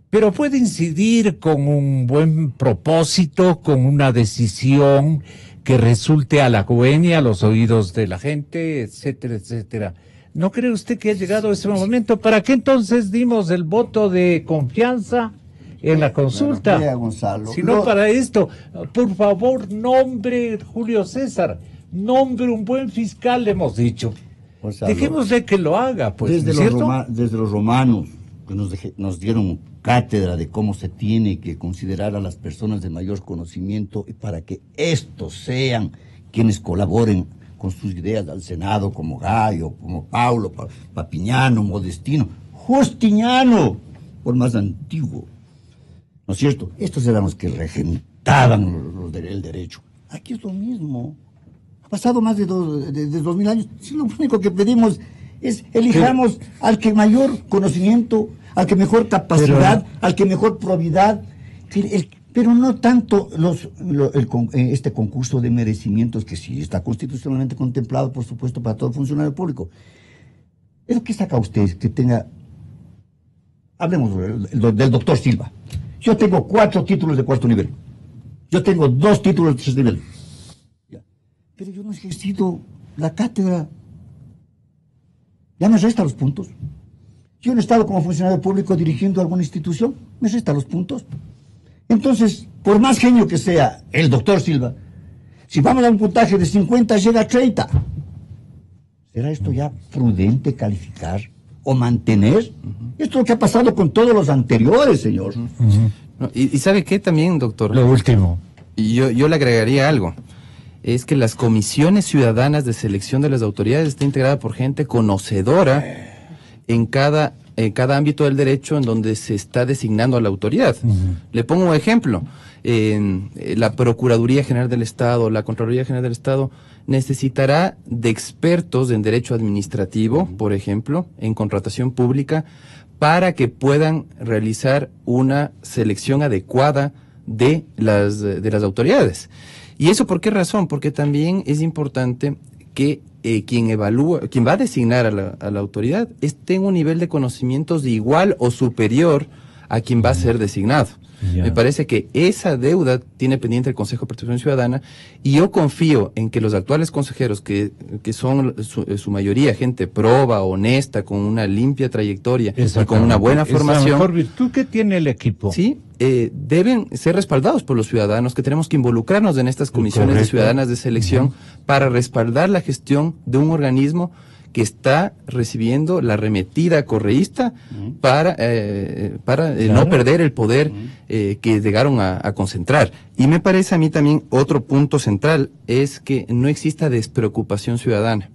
pero puede incidir con un buen propósito, con una decisión que resulte halagüeña a los oídos de la gente, etcétera, etcétera. ¿No cree usted que ha llegado ese momento? ¿Para qué entonces dimos el voto de confianza en la consulta? Bueno, Gonzalo, si no para esto, por favor, nombre Julio César, nombre un buen fiscal, le hemos dicho. Gonzalo, dejémosle que lo haga, pues. Desde los romanos, que nos dieron cátedra de cómo se tiene que considerar a las personas de mayor conocimiento y para que estos sean quienes colaboren con sus ideas al Senado, como Gallo, como Paulo, Papiñano, Modestino, Justiniano, por más antiguo. ¿No es cierto? Estos eran los que regentaban el derecho. Aquí es lo mismo. Ha pasado más de 2000 años. Sí, lo único que pedimos es elijamos al que mayor conocimiento, al que mejor capacidad, al que mejor probidad, pero no tanto este concurso de merecimientos que sí está constitucionalmente contemplado, por supuesto, para todo funcionario público. ¿Pero qué saca usted que tenga? Hablemos del doctor Silva. Yo tengo 4 títulos de 4º nivel. Yo tengo 2 títulos de 3º nivel. Pero yo no he ejercido la cátedra. Ya me resta los puntos. Yo no he estado como funcionario público dirigiendo alguna institución. Me resta los puntos. Entonces, por más genio que sea el doctor Silva, si vamos a un puntaje de 50, llega a 30. ¿Será esto ya prudente calificar o mantener? Esto es lo que ha pasado con todos los anteriores, señor. No, y ¿sabe qué también, doctor? Lo último. Y yo le agregaría algo. Es que las comisiones ciudadanas de selección de las autoridades está integrada por gente conocedora en cada ámbito del derecho en donde se está designando a la autoridad. Le pongo un ejemplo. La Procuraduría General del Estado, la Contraloría General del Estado necesitará de expertos en derecho administrativo, por ejemplo, en contratación pública, para que puedan realizar una selección adecuada de las autoridades. ¿Y eso por qué razón? Porque también es importante que quien va a designar a la autoridad tenga un nivel de conocimientos de igual o superior a quien va a ser designado. Me parece que esa deuda tiene pendiente el Consejo de Participación Ciudadana y yo confío en que los actuales consejeros, que son su mayoría gente proba, honesta, con una limpia trayectoria y con una buena formación. La mejor virtud que tiene el equipo. Sí, deben ser respaldados por los ciudadanos, que tenemos que involucrarnos en estas comisiones ciudadanas de selección para respaldar la gestión de un organismo que está recibiendo la arremetida correísta para no perder el poder que llegaron a concentrar. Y me parece a mí también otro punto central es que no exista despreocupación ciudadana.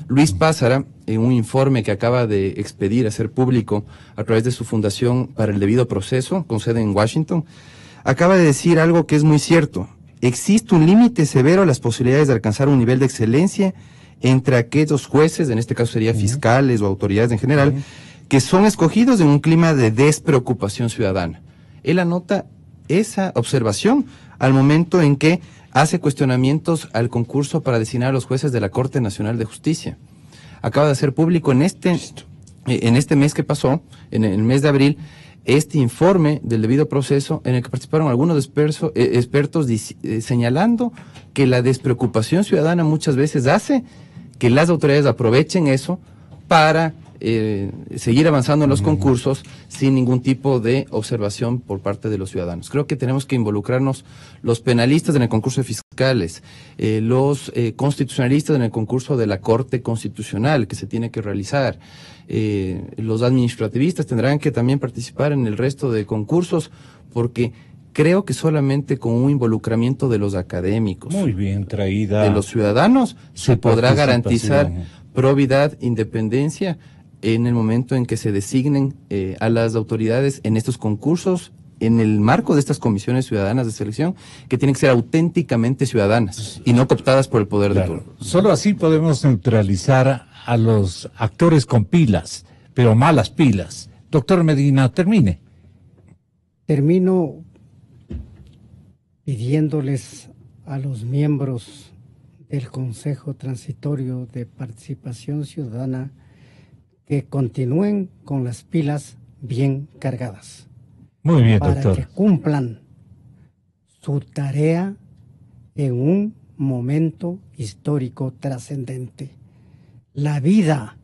Luis Pázara, en un informe que acaba de expedir, hacer público a través de su Fundación para el Debido Proceso, con sede en Washington, acaba de decir algo que es muy cierto. Existe un límite severo a las posibilidades de alcanzar un nivel de excelencia entre aquellos jueces, en este caso sería fiscales o autoridades en general, que son escogidos en un clima de despreocupación ciudadana. Él anota esa observación al momento en que hace cuestionamientos al concurso para designar a los jueces de la Corte Nacional de Justicia. Acaba de hacer público en este mes que pasó, en el mes de abril, este informe del debido proceso en el que participaron algunos expertos señalando que la despreocupación ciudadana muchas veces hace que las autoridades aprovechen eso para seguir avanzando en los concursos sin ningún tipo de observación por parte de los ciudadanos. Creo que tenemos que involucrarnos los penalistas en el concurso de fiscales, los constitucionalistas en el concurso de la Corte Constitucional que se tiene que realizar, los administrativistas tendrán que también participar en el resto de concursos porque creo que solamente con un involucramiento de los académicos, muy bien traída, de los ciudadanos, se podrá garantizar probidad, independencia en el momento en que se designen a las autoridades en estos concursos, en el marco de estas comisiones ciudadanas de selección, que tienen que ser auténticamente ciudadanas y no cooptadas por el poder de turno. Solo así podemos neutralizar a los actores con pilas, pero malas pilas, Doctor Medina, termine. Termino pidiéndoles a los miembros del Consejo Transitorio de Participación Ciudadana que continúen con las pilas bien cargadas. Muy bien, para doctor. que cumplan su tarea en un momento histórico trascendente. La vida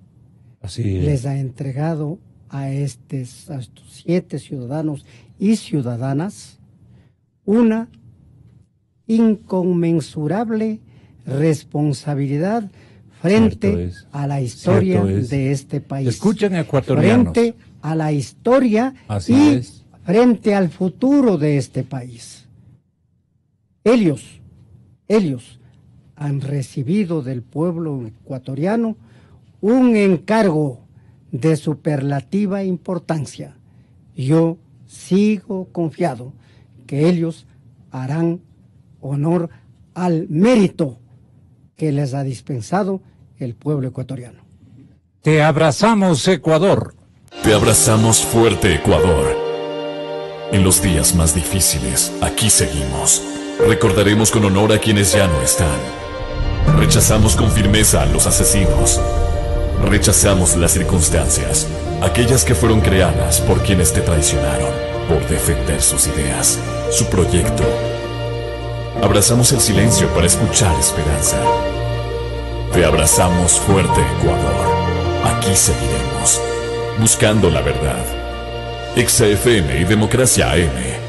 les ha entregado a estos 7 ciudadanos y ciudadanas una inconmensurable responsabilidad frente a la historia de este país. Escuchen, ecuatorianos. Frente a la historia frente al futuro de este país. Ellos han recibido del pueblo ecuatoriano un encargo de superlativa importancia. Yo sigo confiado que ellos harán honor al mérito que les ha dispensado el pueblo ecuatoriano. Te abrazamos, Ecuador. Te abrazamos fuerte, Ecuador. En los días más difíciles, aquí seguimos. Recordaremos con honor a quienes ya no están. Rechazamos con firmeza a los asesinos. Rechazamos las circunstancias, aquellas que fueron creadas por quienes te traicionaron, por defender sus ideas, su proyecto. Abrazamos el silencio para escuchar esperanza. Te abrazamos fuerte, Ecuador. Aquí seguiremos, buscando la verdad. Exa FM y Democracia AM.